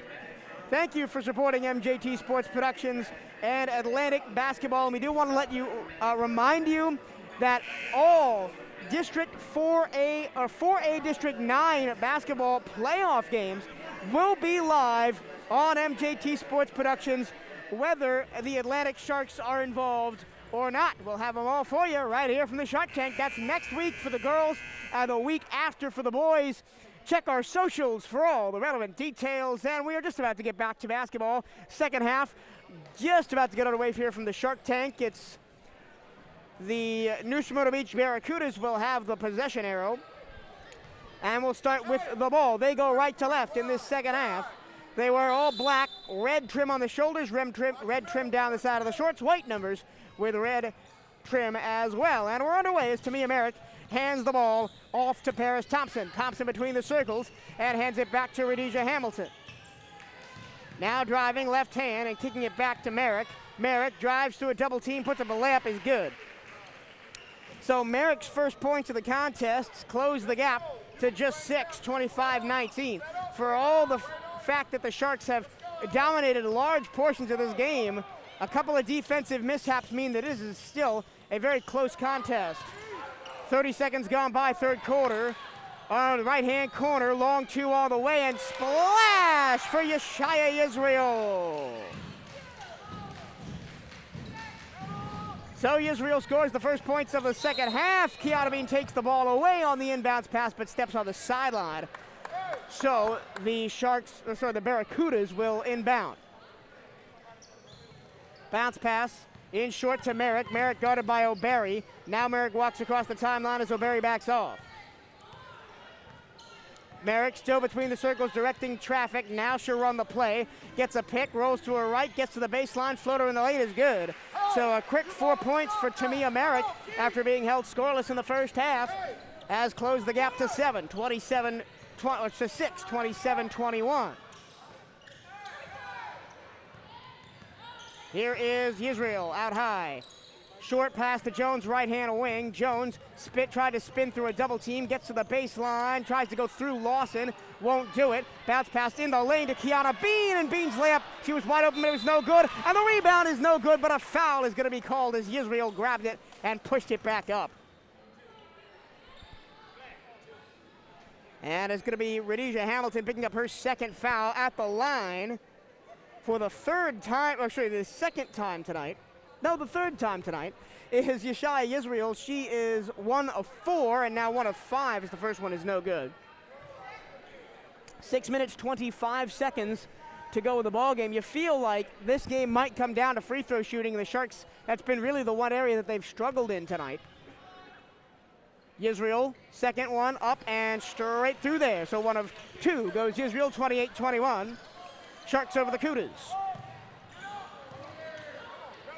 Thank you for supporting MJT Sports Productions and Atlantic Basketball. And we do want to let you remind you that all District 4A or 4A District 9 basketball playoff games will be live on MJT Sports Productions whether the Atlantic Sharks are involved or not. We'll have them all for you right here from the Shark Tank. That's next week for the girls and the week after for the boys. Check our socials for all the relevant details, and we are just about to get back to basketball. Second half, just about to get underway here from the Shark Tank. It's the New Smyrna Beach Barracudas will have the possession arrow, and we'll start with the ball. They go right to left in this second half. They wear all black, red trim on the shoulders, red trim down the side of the shorts, white numbers with red trim as well. And we're underway as Tamia Merrick hands the ball off to Paris Thompson. Thompson between the circles and hands it back to Rhodesia Hamilton. Now driving left hand and kicking it back to Merrick. Merrick drives through a double team, puts up a layup, is good. So Merrick's first points of the contest close the gap to just 6, 25-19. For all the fact that the Sharks have dominated large portions of this game, a couple of defensive mishaps mean that this is still a very close contest. 30 seconds gone by, third quarter. On the right-hand corner, long two all the way, and splash for Yeshaya Israel. So Israel scores the first points of the second half. Kiana Bean takes the ball away on the inbounds pass, but steps on the sideline. So the the Barracudas will inbound. Bounce pass in short to Merrick. Merrick guarded by O'Barry. Now Merrick walks across the timeline as O'Barry backs off. Merrick still between the circles directing traffic. Now she'll run the play. Gets a pick, rolls to her right, gets to the baseline. Floater in the lane is good. So a quick 4 points for Tamia Merrick after being held scoreless in the first half. Has closed the gap to 7, 27-21. Here is Israel out high. Short pass to Jones, right-hand wing. Jones tried to spin through a double team, gets to the baseline, tries to go through Lawson, won't do it. Bounce pass in the lane to Kiana Bean, and Bean's layup, she was wide open, but it was no good. And the rebound is no good, but a foul is going to be called as Israel grabbed it and pushed it back up. And it's going to be Rhodesia Hamilton picking up her second foul at the line for the third time, or sorry, the second time tonight. No, the third time tonight is Yeshaya Israel. She is 1 of 4 and now 1 of 5 as the first one is no good. 6 minutes, 25 seconds to go with the ball game. You feel like this game might come down to free throw shooting. The Sharks, that's been really the one area that they've struggled in tonight. Israel, second one up and straight through there. So 1 of 2 goes Israel, 28-21. Sharks over the Cudas.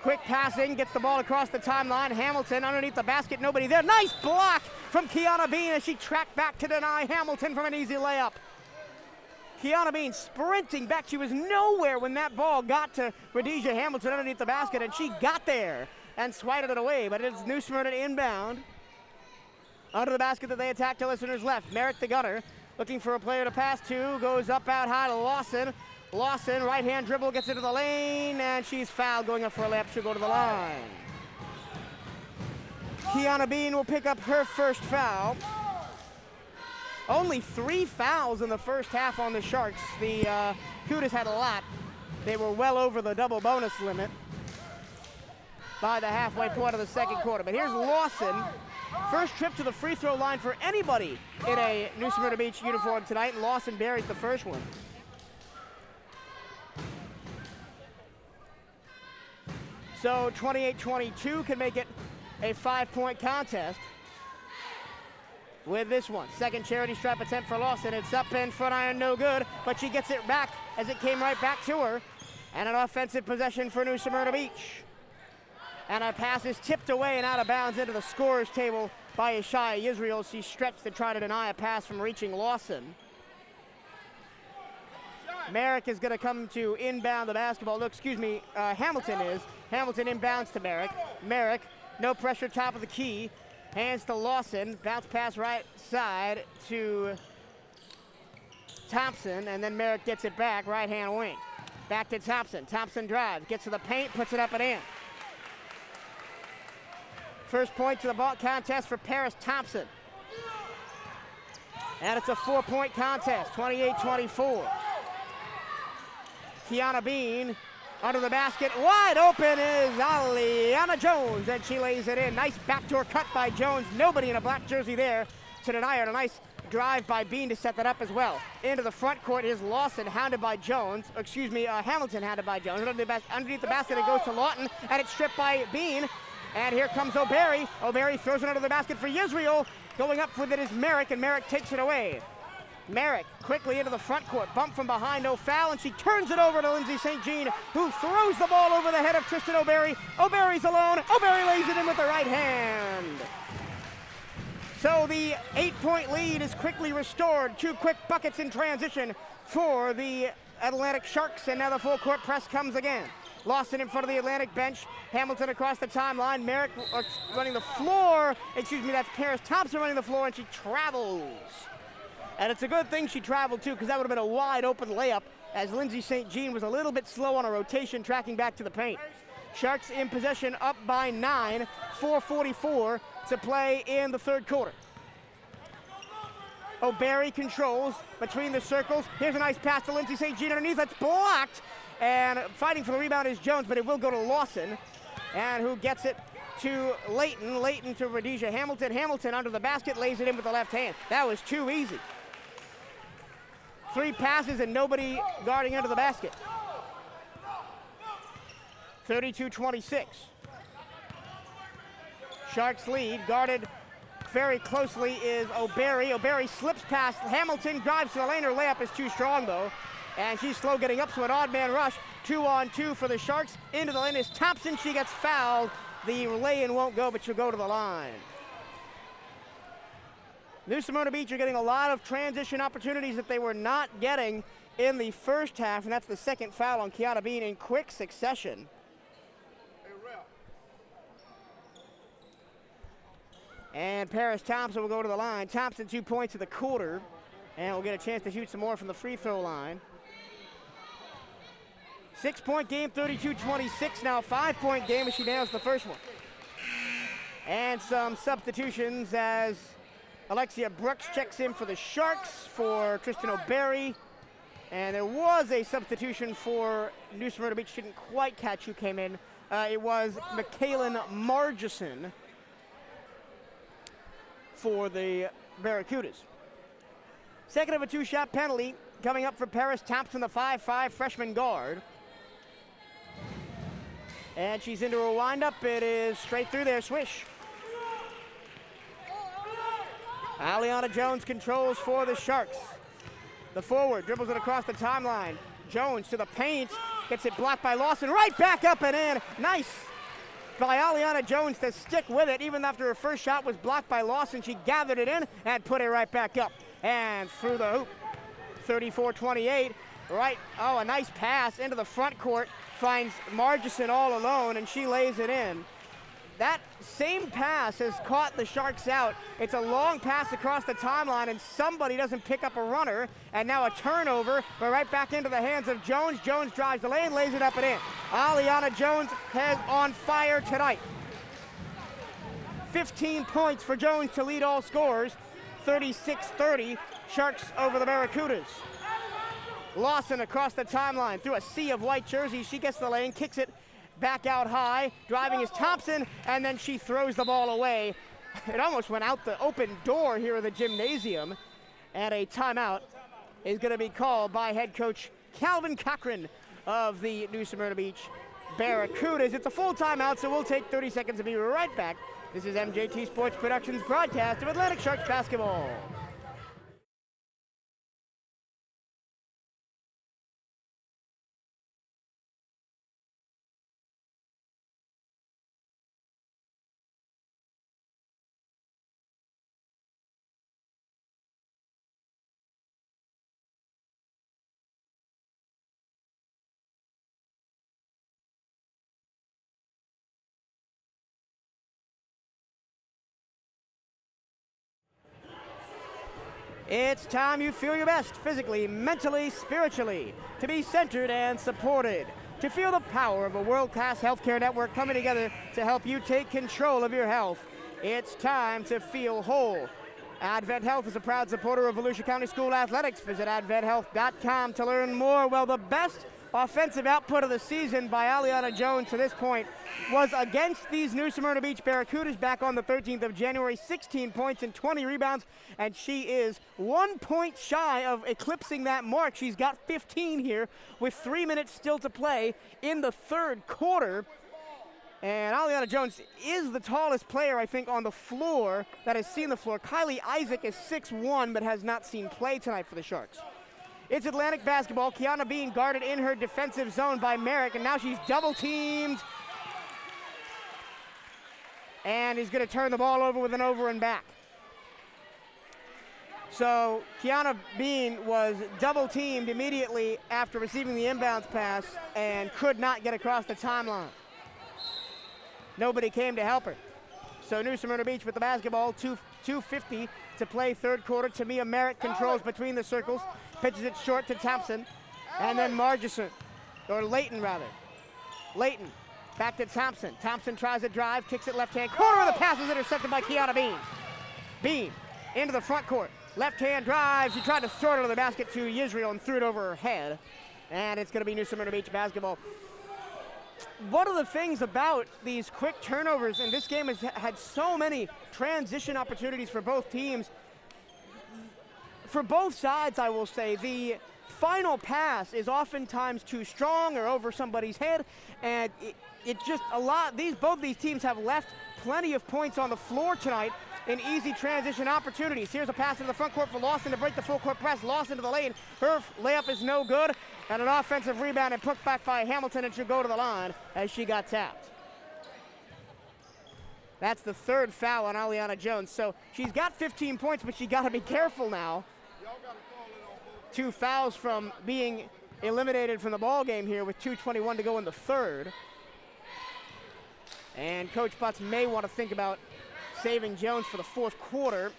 Quick passing, gets the ball across the timeline. Hamilton underneath the basket, nobody there. Nice block from Kiana Bean as she tracked back to deny Hamilton from an easy layup. Kiana Bean sprinting back. She was nowhere when that ball got to Rhodesia Hamilton underneath the basket, and she got there and swatted it away, but it's New Smyrna inbound. Under the basket that they attack to listeners left. Merrick the gunner, looking for a player to pass to, goes up out high to Lawson. Lawson, right-hand dribble, gets into the lane, and she's fouled going up for a layup. She'll go to the line. Kiana Bean will pick up her first foul. Only 3 fouls in the first half on the Sharks. The Cudas had a lot. They were well over the double bonus limit by the halfway point of the second quarter. But here's Lawson. First trip to the free throw line for anybody in a New Smyrna Beach uniform tonight, and Lawson buries the first one. So 28-22 can make it a 5-point contest with this one. Second charity stripe attempt for Lawson. It's up in front iron, no good, but she gets it back as it came right back to her. And an offensive possession for New Smyrna Beach. And a pass is tipped away and out of bounds into the scorer's table by Yeshaya Israel. She stretched to try to deny a pass from reaching Lawson. Merrick is going to come to inbound the basketball. No, excuse me, Hamilton is. Hamilton inbounds to Merrick. Merrick, no pressure, top of the key. Hands to Lawson. Bounce pass right side to Thompson, and then Merrick gets it back, right-hand wing. Back to Thompson. Thompson drives, gets to the paint, puts it up and in. First point to the ball contest for Paris Thompson. And it's a 4-point contest, 28-24. Kiana Bean Under the basket, wide open is Aliana Jones, and she lays it in. Nice backdoor cut by Jones. Nobody in a black jersey there to deny her. And a nice drive by Bean to set that up as well. Into the front court is Lawson, hounded by Jones. Hamilton hounded by Jones. Underneath the basket, it goes to Lawton, and it's stripped by Bean. And here comes O'Barry. O'Barry throws it under the basket for Yisrael. Going up with it is Merrick, and Merrick takes it away. Merrick quickly into the front court, bump from behind, no foul, and she turns it over to Lindsay St. Jean, who throws the ball over the head of Tristan O'Barry. O'Barry's alone. O'Barry lays it in with the right hand. So the 8-point lead is quickly restored. 2 quick buckets in transition for the Atlantic Sharks, and now the full court press comes again. Lawson in front of the Atlantic bench. Hamilton across the timeline. Merrick running the floor. That's Paris Thompson running the floor, and she travels. And it's a good thing she traveled too, because that would have been a wide open layup, as Lindsay St. Jean was a little bit slow on a rotation tracking back to the paint. Sharks in possession, up by 9, 4:44 to play in the third quarter. O'Barry controls between the circles. Here's a nice pass to Lindsay St. Jean underneath. That's blocked. And fighting for the rebound is Jones, but it will go to Lawson. And who gets it to Layton. Layton to Rhodesia Hamilton. Hamilton under the basket, lays it in with the left hand. That was too easy. 3 passes and nobody guarding under the basket. 32-26. Sharks lead, guarded very closely is O'Barry. O'Barry slips past Hamilton, drives to the lane. Her layup is too strong though, and she's slow getting up, so an odd man rush. 2-on-2 for the Sharks. Into the lane is Thompson. She gets fouled. The lay-in won't go, but she'll go to the line. New Smyrna Beach are getting a lot of transition opportunities that they were not getting in the first half, and that's the second foul on Kiana Bean in quick succession. And Paris Thompson will go to the line. Thompson 2 points in the quarter, and will get a chance to shoot some more from the free throw line. 6-point game, 32-26 now. 5-point game as she nails the first one. And some substitutions as Alexia Brooks checks in for the Sharks for Tristan O'Barry. And there was a substitution for New Smyrna Beach. Didn't quite catch who came in. It was Michaelin Margison for the Barracudas. Second of a 2-shot penalty coming up for Paris Thompson, the 5'5" freshman guard. And she's into a windup. It is straight through there, swish. Aliana Jones controls for the Sharks. The forward dribbles it across the timeline. Jones to the paint, gets it blocked by Lawson. Right back up and in. Nice by Aliana Jones to stick with it. Even after her first shot was blocked by Lawson, she gathered it in and put it right back up. And through the hoop, 34-28. Right, a nice pass into the front court. Finds Margison all alone, and she lays it in. That same pass has caught the Sharks out. It's a long pass across the timeline, and somebody doesn't pick up a runner, and now a turnover, but right back into the hands of Jones. Jones drives the lane, lays it up and in. Aliana Jones is on fire tonight. 15 points for Jones to lead all scorers. 36-30, Sharks over the Barracudas. Lawson across the timeline through a sea of white jerseys. She gets the lane, kicks it back out high. Driving is Thompson, and then she throws the ball away. It almost went out the open door here in the gymnasium. And a timeout is going to be called by head coach Calvin Cochran of the New Smyrna Beach Barracudas. It's a full timeout, so we'll take 30 seconds and be right back. This is MJT Sports Productions broadcast of Atlantic Sharks basketball. It's time you feel your best, physically, mentally, spiritually, to be centered and supported, to feel the power of a world-class healthcare network coming together to help you take control of your health. It's time to feel whole. Advent Health is a proud supporter of Volusia County School Athletics. Visit adventhealth.com to learn more. Well, the best offensive output of the season by Aliana Jones to this point was against these new Smyrna Beach Barracudas back on the 13th of January. 16 points and 20 rebounds, and she is 1 point shy of eclipsing that mark. She's got 15 here with 3 minutes still to play in the third quarter. And Aliana Jones is the tallest player, I think, on the floor that has seen the floor. Kylie Isaac is 6'1", but has not seen play tonight for the Sharks. It's Atlantic basketball. Kiana being guarded in her defensive zone by Merrick, and now she's double teamed. And he's going to turn the ball over with an over and back. So Kiana Bean was double teamed immediately after receiving the inbounds pass and could not get across the timeline. Nobody came to help her. So New Smyrna Beach with the basketball, 2:50 to play third quarter. Tamia Merritt controls between the circles, pitches it short to Thompson, and then Margison, or Layton rather. Layton, back to Thompson. Thompson tries to drive, kicks it left-hand corner, the pass is intercepted by Kiana Bean. Bean, into the front court, left-hand drive. She tried to throw it under the basket to Yisrael and threw it over her head. And it's gonna be New Smyrna Beach basketball. One of the things about these quick turnovers, and this game has had so many transition opportunities for both teams. For both sides, I will say, the final pass is oftentimes too strong or over somebody's head, and it just both these teams have left plenty of points on the floor tonight in easy transition opportunities. Here's a pass into the front court for Lawson to break the full court press. Lawson to the lane. Her layup is no good. And an offensive rebound and put back by Hamilton, and she'll go to the line as she got tapped. That's the third foul on Aliana Jones. So she's got 15 points, but she got to be careful now. 2 fouls from being eliminated from the ball game here with 2:21 to go in the third. And Coach Butts may want to think about saving Jones for the fourth quarter.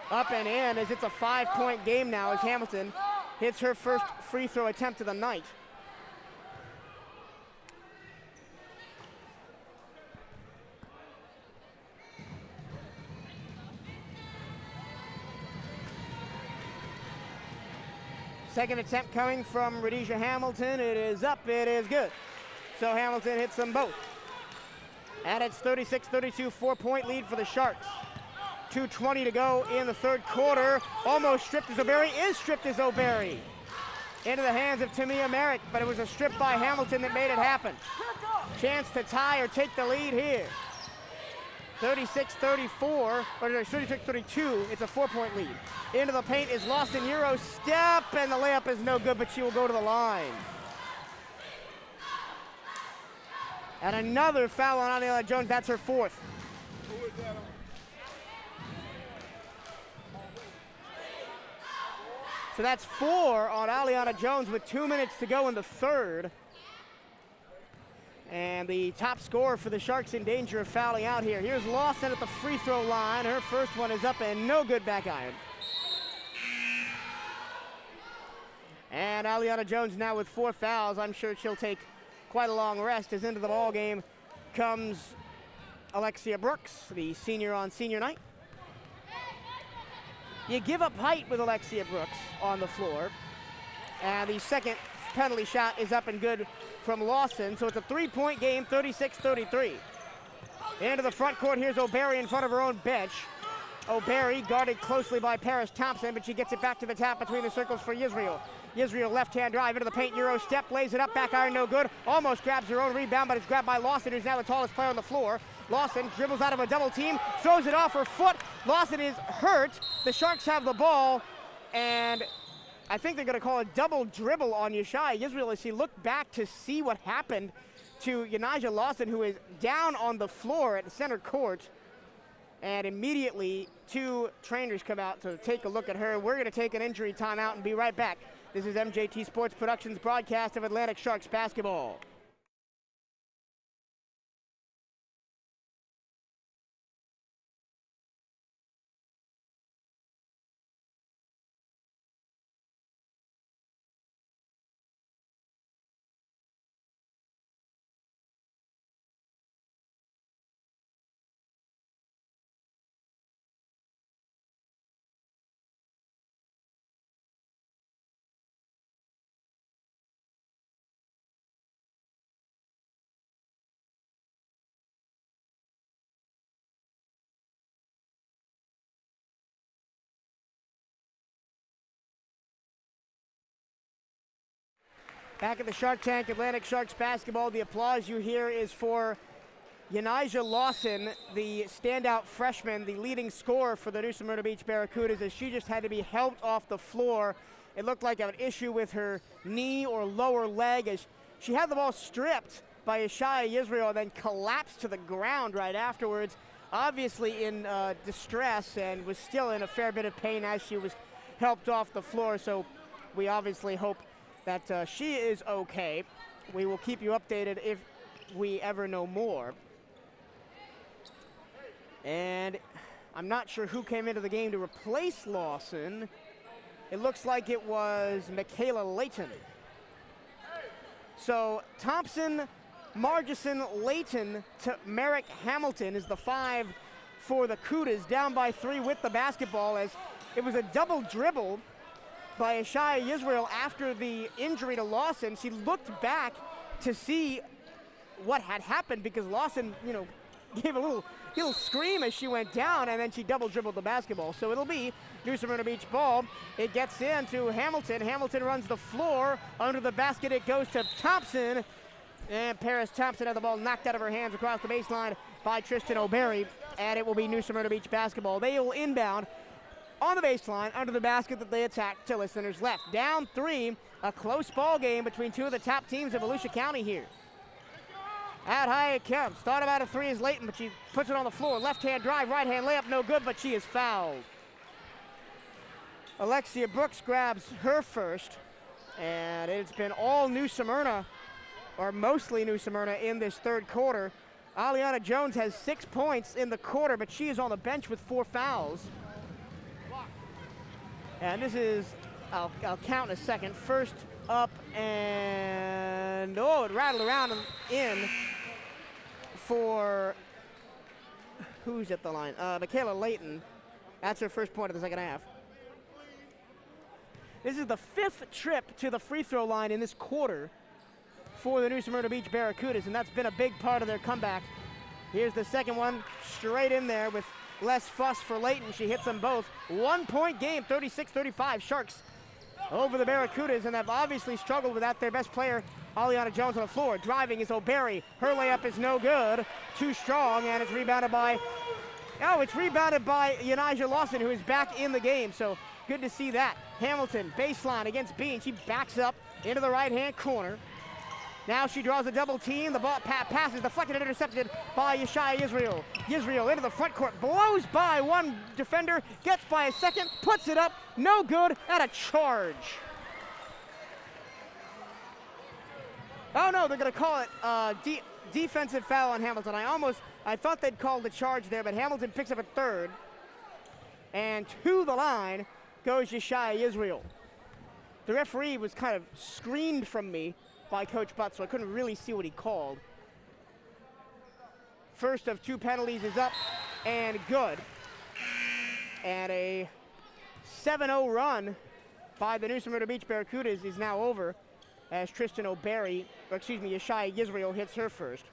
Up and in as it's a 5-point game now as Hamilton hits her first free throw attempt of the night. Second attempt coming from Rhodesia Hamilton. It is up, it is good. So Hamilton hits them both. And it's 36-32, 4-point lead for the Sharks. 2:20 to go in the third quarter. Almost stripped as O'Berry, is stripped as O'Berry. Into the hands of Tamia Merrick, but it was a strip by Hamilton that made it happen. Chance to tie or take the lead here. 36-34, or 36-32, it's a 4-point lead. Into the paint is Lawson, Euro step, and the layup is no good, but she will go to the line. And another foul on Aliana Jones, that's her fourth. Who is that on? So that's 4 on Aliana Jones with 2 minutes to go in the third. And the top scorer for the Sharks in danger of fouling out here. Here's Lawson at the free throw line. Her first one is up and no good, back iron. And Aliana Jones now with 4 fouls. I'm sure she'll take quite a long rest as into the ball game comes Alexia Brooks, the senior on senior night. You give up height with Alexia Brooks on the floor. And the second penalty shot is up and good from Lawson. So it's a 3-point game, 36-33. Into the front court, here's O'Berry in front of her own bench. O'Berry guarded closely by Paris Thompson, but she gets it back to the tap between the circles for Yisrael. Yisrael left-hand drive into the paint, Euro step, lays it up, back iron no good. Almost grabs her own rebound, but it's grabbed by Lawson, who's now the tallest player on the floor. Lawson dribbles out of a double team, throws it off her foot. Lawson is hurt. The Sharks have the ball, and I think they're going to call a double dribble on Yeshai Yisrael as he looked back to see what happened to Yanijah Lawson, who is down on the floor at the center court. And immediately, 2 trainers come out to take a look at her. We're going to take an injury timeout and be right back. This is MJT Sports Productions broadcast of Atlantic Sharks basketball. Back at the Shark Tank, Atlantic Sharks basketball, the applause you hear is for Yanijah Lawson, the standout freshman, the leading scorer for the New Smyrna Beach Barracudas, as she just had to be helped off the floor. It looked like an issue with her knee or lower leg as she had the ball stripped by Ishaya Israel and then collapsed to the ground right afterwards, obviously in distress, and was still in a fair bit of pain as she was helped off the floor. So we obviously hope that she is okay. We will keep you updated if we ever know more. And I'm not sure who came into the game to replace Lawson. It looks like it was Michaela Layton. So Thompson, Margison, Layton to Merrick Hamilton is the 5 for the Cudas, down by 3 with the basketball, as it was a double dribble by Ishaya Israel after the injury to Lawson. She looked back to see what had happened because Lawson, gave a little scream as she went down, and then she double dribbled the basketball. So it'll be New Smyrna Beach ball. It gets into Hamilton. Hamilton runs the floor. Under the basket it goes to Thompson. And Paris Thompson had the ball knocked out of her hands across the baseline by Tristan O'Berry. And it will be New Smyrna Beach basketball. They will inbound on the baseline under the basket that they attack to listeners left. Down 3, a close ball game between two of the top teams of Volusia County here. Out high it comes. Thought about a 3 is Layton, but she puts it on the floor. Left-hand drive, right-hand layup, no good, but she is fouled. Alexia Brooks grabs her first, and it's been all New Smyrna, or mostly New Smyrna, in this third quarter. Aliana Jones has 6 points in the quarter, but she is on the bench with 4 fouls. And this is, I'll count in a second. First up, and it rattled around and in for, who's at the line? Michaela Layton. That's her first point of the second half. This is the 5th trip to the free throw line in this quarter for the New Smyrna Beach Barracudas, and that's been a big part of their comeback. Here's the second one, straight in there with less fuss for Layton. She hits them both. 1-point game, 36-35. Sharks over the Barracudas, and they've obviously struggled without their best player, Aliana Jones, on the floor. Driving is O'Berry. Her layup is no good. Too strong, and it's rebounded by Yanijah Lawson, who is back in the game. So good to see that. Hamilton, baseline against Bean. She backs up into the right-hand corner. Now she draws a double team. The ball pass is deflected and intercepted by Ishaya Israel. Israel into the front court, blows by one defender, gets by a second, puts it up, no good, and a charge. Oh no, they're gonna call it defensive foul on Hamilton. I thought they'd called the charge there, but Hamilton picks up a third. And to the line goes Ishaya Israel. The referee was kind of screened from me by Coach Butts, so I couldn't really see what he called. First of 2 penalties is up and good. And a 7-0 run by the New Smyrna Beach Barracudas is now over as Ishaya Israel hits her first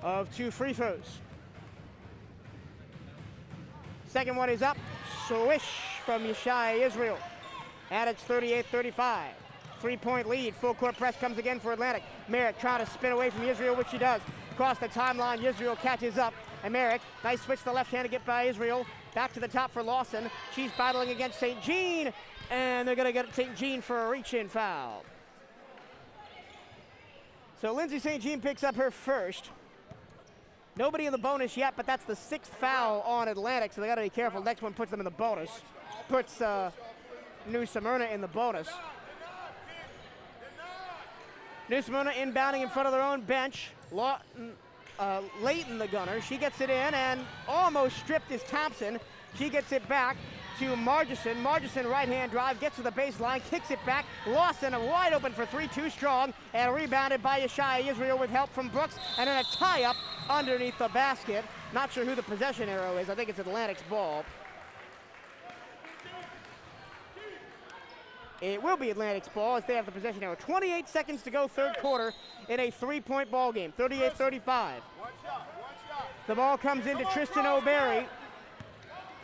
of 2 free throws. Second one is up, swish from Ishaya Israel. And it's 38-35. 3-point lead. Full court press comes again for Atlantic. Merrick trying to spin away from Israel, which she does. Across the timeline, Israel catches up. And Merrick, nice switch to the left hand to get by Israel. Back to the top for Lawson. She's battling against St. Jean. And they're going to get St. Jean for a reach-in foul. So Lindsay St. Jean picks up her first. Nobody in the bonus yet, but that's the 6th foul on Atlantic, so they got to be careful. Next one puts them in the bonus. Puts New Smyrna in the bonus. New Smyrna inbounding in front of their own bench. Layton, the gunner, she gets it in, and almost stripped is Thompson. She gets it back to Margison. Margison right-hand drive, gets to the baseline, kicks it back. Lawson wide open for 3, too strong, and rebounded by Ishaya Israel with help from Brooks, and then a tie-up underneath the basket. Not sure who the possession arrow is. I think it's Atlantic's ball. It will be Atlantic's ball as they have the possession arrow. 28 seconds to go, third quarter, in a 3-point ball game, 38-35. The ball comes into Tristan O'Berry.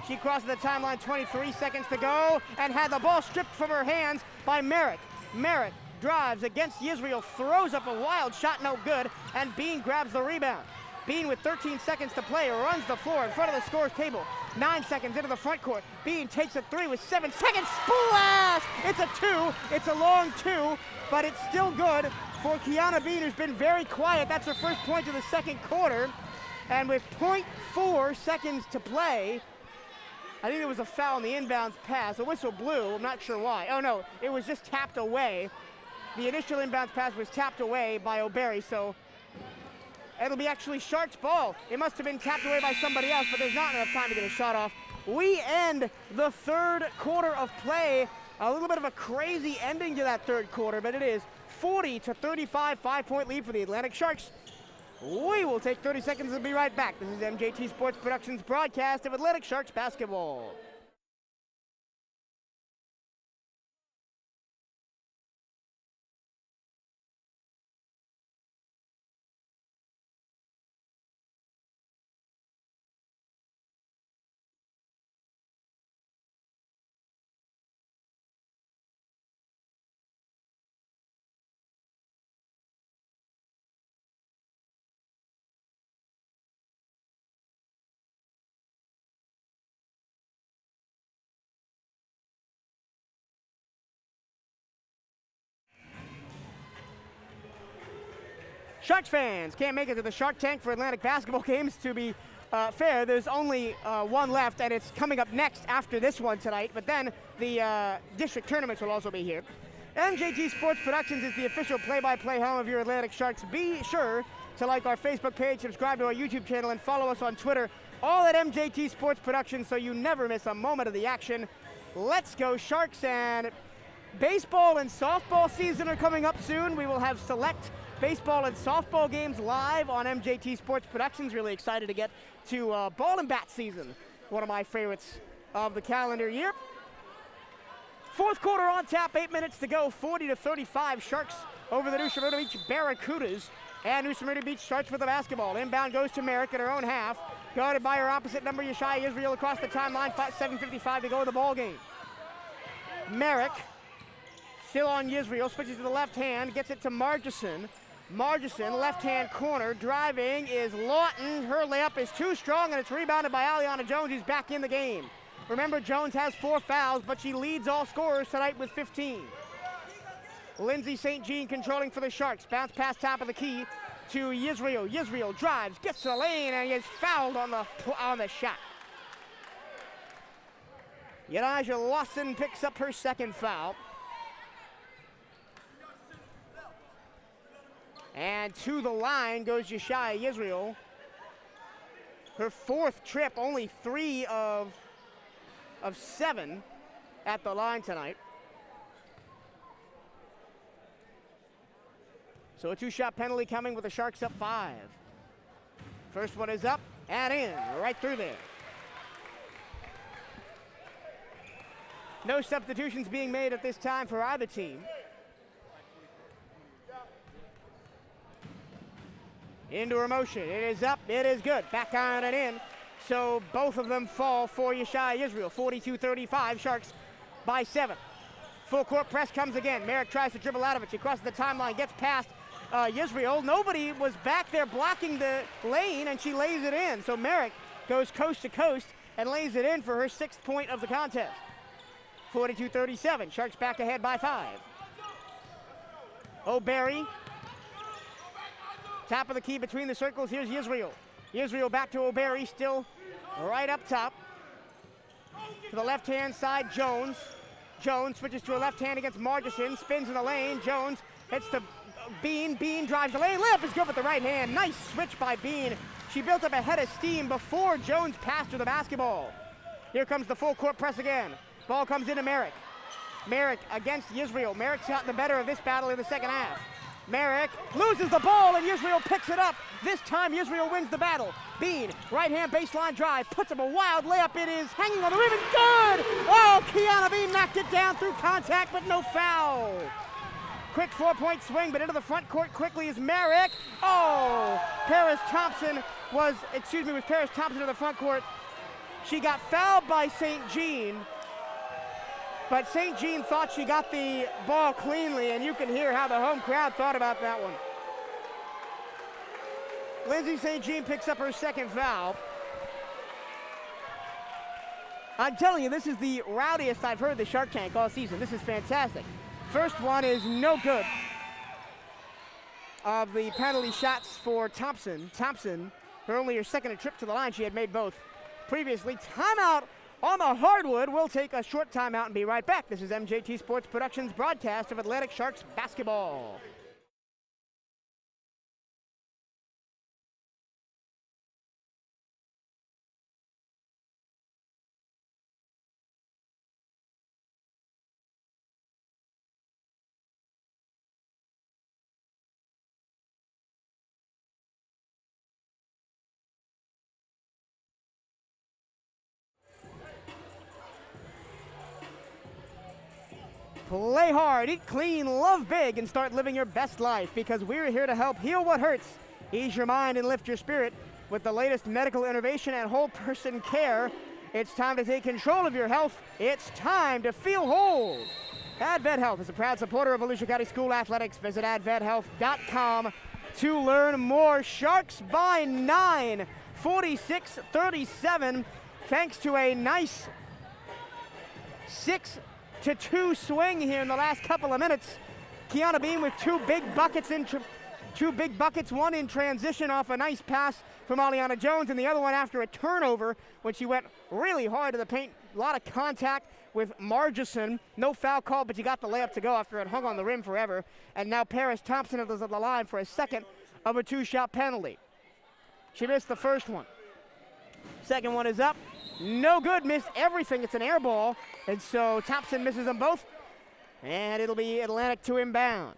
She crosses the timeline, 23 seconds to go, and had the ball stripped from her hands by Merrick. Merrick drives against Yisrael, throws up a wild shot, no good, and Bean grabs the rebound. Bean with 13 seconds to play runs the floor in front of the scores table. 9 seconds into the front court. Bean takes a three with 7 seconds. Splash! It's a two. It's a long two, but it's still good for Kiana Bean, who's been very quiet. That's her first point of the second quarter. And with 0.4 seconds to play, I think there was a foul on the inbounds pass. The whistle blew. I'm not sure why. Oh, no. It was just tapped away. The initial inbounds pass was tapped away by O'Berry, so it'll be actually Sharks' ball. It must have been tapped away by somebody else, but there's not enough time to get a shot off. We end the third quarter of play. A little bit of a crazy ending to that third quarter, but it is 40-35, 5-point lead for the Atlantic Sharks. We will take 30 seconds and be right back. This is MJT Sports Productions' broadcast of Atlantic Sharks basketball. Sharks fans can't make it to the Shark Tank for Atlantic basketball games. To be fair, there's only one left, and it's coming up next after this one tonight. But then the district tournaments will also be here. MJT Sports Productions is the official play-by-play home of your Atlantic Sharks. Be sure to like our Facebook page, subscribe to our YouTube channel, and follow us on Twitter, all at MJT Sports Productions, so you never miss a moment of the action. Let's go Sharks, and baseball and softball season are coming up soon. We will have select baseball and softball games live on MJT Sports Productions. Really excited to get to ball and bat season, one of my favorites of the calendar year. Fourth quarter on tap, 8 minutes to go, 40-35 Sharks over the New Smyrna Beach Barracudas. And New Smyrna Beach starts with the basketball. Inbound goes to Merrick in her own half, guarded by her opposite number, Yeshaya Israel, across the timeline, 7:55 to go in the ball game. Merrick, still on Yisrael, switches to the left hand, gets it to Margison. Margison, left-hand corner, driving is Lawton. Her layup is too strong, and it's rebounded by Aliana Jones, who's back in the game. Remember, Jones has 4 fouls, but she leads all scorers tonight with 15. Lindsay St. Jean controlling for the Sharks. Bounce pass top of the key to Yisrael. Yisrael drives, gets to the lane, and he is fouled on the shot. Yadija Lawson picks up her second foul. And to the line goes Yeshaya Yisrael. Her fourth trip, only 3 of 7 at the line tonight. So a 2-shot penalty coming with the Sharks up 5. First one is up and in, right through there. No substitutions being made at this time for either team. Into her motion, it is up, it is good, back on and in. So both of them fall for Yeshaya Israel, 42-35, Sharks by 7. Full court press comes again, Merrick tries to dribble out of it, she crosses the timeline, gets past Yisrael. Nobody was back there blocking the lane, and she lays it in. So Merrick goes coast to coast and lays it in for her 6th point of the contest. 42-37, Sharks back ahead by 5. O'Berry, top of the key between the circles, here's Yisrael. Yisrael back to O'Berry, still right up top. To the left-hand side, Jones. Jones switches to her left hand against Margison, spins in the lane. Jones hits the Bean. Bean drives the lane. Layup is good with the right hand. Nice switch by Bean. She built up a head of steam before Jones passed her the basketball. Here comes the full court press again. Ball comes into Merrick. Merrick against Yisrael. Merrick's gotten the better of this battle in the second half. Merrick loses the ball, and Yisrael picks it up. This time, Yisrael wins the battle. Bean, right-hand baseline drive, puts up a wild layup. It is hanging on the rim, and good! Oh, Kiana Bean knocked it down through contact, but no foul. Quick 4-point swing, but into the front court quickly is Merrick. Oh, Paris Thompson was Paris Thompson to the front court. She got fouled by St. Jean. But St. Jean thought she got the ball cleanly, and you can hear how the home crowd thought about that one. Lindsay St. Jean picks up her second foul. I'm telling you, this is the rowdiest I've heard the Shark Tank all season. This is fantastic. First one is no good. Of the penalty shots for Thompson. Thompson, only her second trip to the line. She had made both previously. Timeout on the hardwood. We'll take a short timeout and be right back. This is MJT Sports Productions broadcast of Atlantic Sharks basketball. Play hard, eat clean, love big, and start living your best life, because we're here to help heal what hurts, ease your mind, and lift your spirit with the latest medical innovation and whole person care. It's time to take control of your health. It's time to feel whole. Advent Health is a proud supporter of Volusia County School Athletics. Visit adventhealth.com to learn more. Sharks by 9, 46-37, thanks to a nice 6-2 swing here in the last couple of minutes. Kiana Bean with two big buckets, one in transition off a nice pass from Aliana Jones, and the other one after a turnover when she went really hard to the paint. A lot of contact with Margison. No foul call, but she got the layup to go after it hung on the rim forever. And now Paris Thompson is on the line for a second of a two-shot penalty. She missed the first one. Second one is up. No good, missed everything. It's an air ball, and so Thompson misses them both, and it'll be Atlantic to inbound.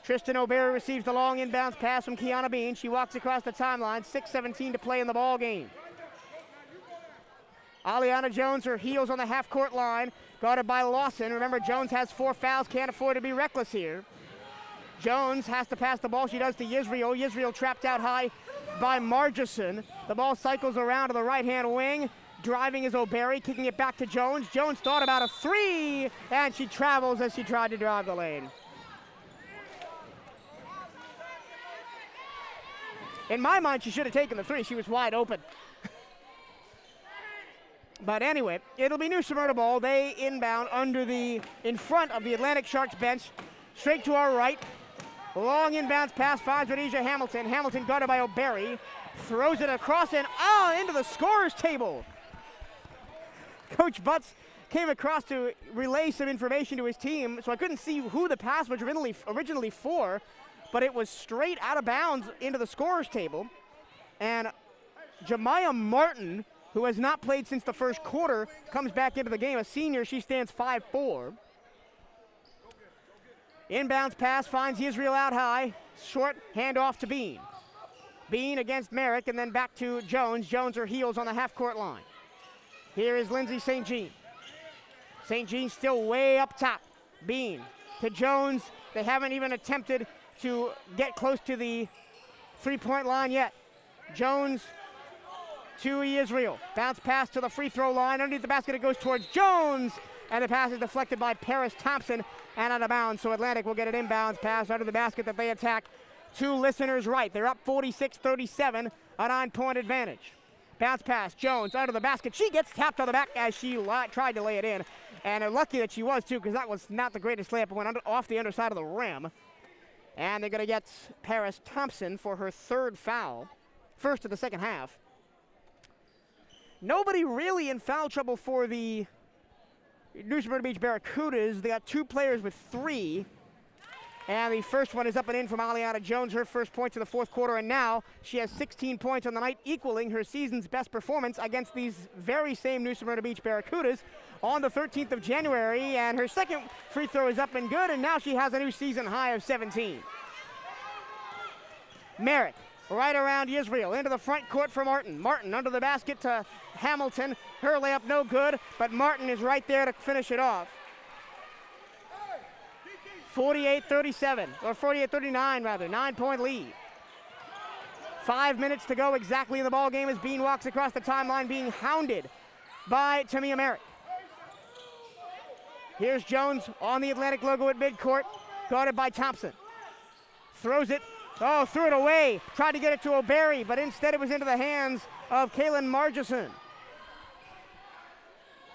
Tristan O'Berry receives the long inbounds pass from Kiana Bean. She walks across the timeline, 6:17 to play in the ball game. Aliana Jones, her heels on the half-court line, guarded by Lawson. Remember, Jones has 4 fouls, can't afford to be reckless here. Jones has to pass the ball. She does to Yisrael. Yisrael trapped out high by Margison. The ball cycles around to the right-hand wing. Driving is O'Berry, kicking it back to Jones. Jones thought about a 3, and she travels as she tried to drive the lane. In my mind, she should have taken the 3. She was wide open. But anyway, it'll be New Smyrna ball. They inbound in front of the Atlantic Sharks bench, straight to our right. Long inbounds pass finds Rhodesia Hamilton. Hamilton guarded by O'Berry. Throws it across and into the scorer's table. Coach Butts came across to relay some information to his team, so I couldn't see who the pass was originally for, but it was straight out of bounds into the scorer's table. And Jemiah Martin, who has not played since the first quarter, comes back into the game. A senior, she stands 5'4". Inbounds pass finds Israel out high. Short handoff to Bean. Bean against Merrick, and then back to Jones. Jones her heels on the half-court line. Here is Lindsay St. Jean. St. Jean still way up top. Bean to Jones. They haven't even attempted to get close to the three-point line yet. Jones to Israel. Bounce pass to the free throw line. Underneath the basket, it goes towards Jones. And the pass is deflected by Paris Thompson and out of bounds. So Atlantic will get an inbounds pass under the basket that they attack to Listeners right. They're up 46-37, a 9-point advantage. Bounce pass, Jones under the basket. She gets tapped on the back as she tried to lay it in. And lucky that she was, too, because that was not the greatest layup. It went off the underside of the rim. And they're going to get Paris Thompson for her third foul. First of the second half. Nobody really in foul trouble for the New Smyrna Beach Barracudas. They got 2 players with 3. And the first one is up and in from Aliana Jones, her first points of the fourth quarter. And now she has 16 points on the night, equaling her season's best performance against these very same New Smyrna Beach Barracudas on the 13th of January. And her second free throw is up and good, and now she has a new season high of 17. Merrick right around Israel into the front court for Martin. Martin under the basket to Hamilton. Her layup no good, but Martin is right there to finish it off. 48-37, or 48-39 rather, 9-point lead. 5 minutes to go exactly in the ball game as Bean walks across the timeline being hounded by Tamia Merrick. Here's Jones on the Atlantic logo at midcourt, guarded by Thompson. Throws it, threw it away. Tried to get it to O'Barry, but instead it was into the hands of Kaylin Margison.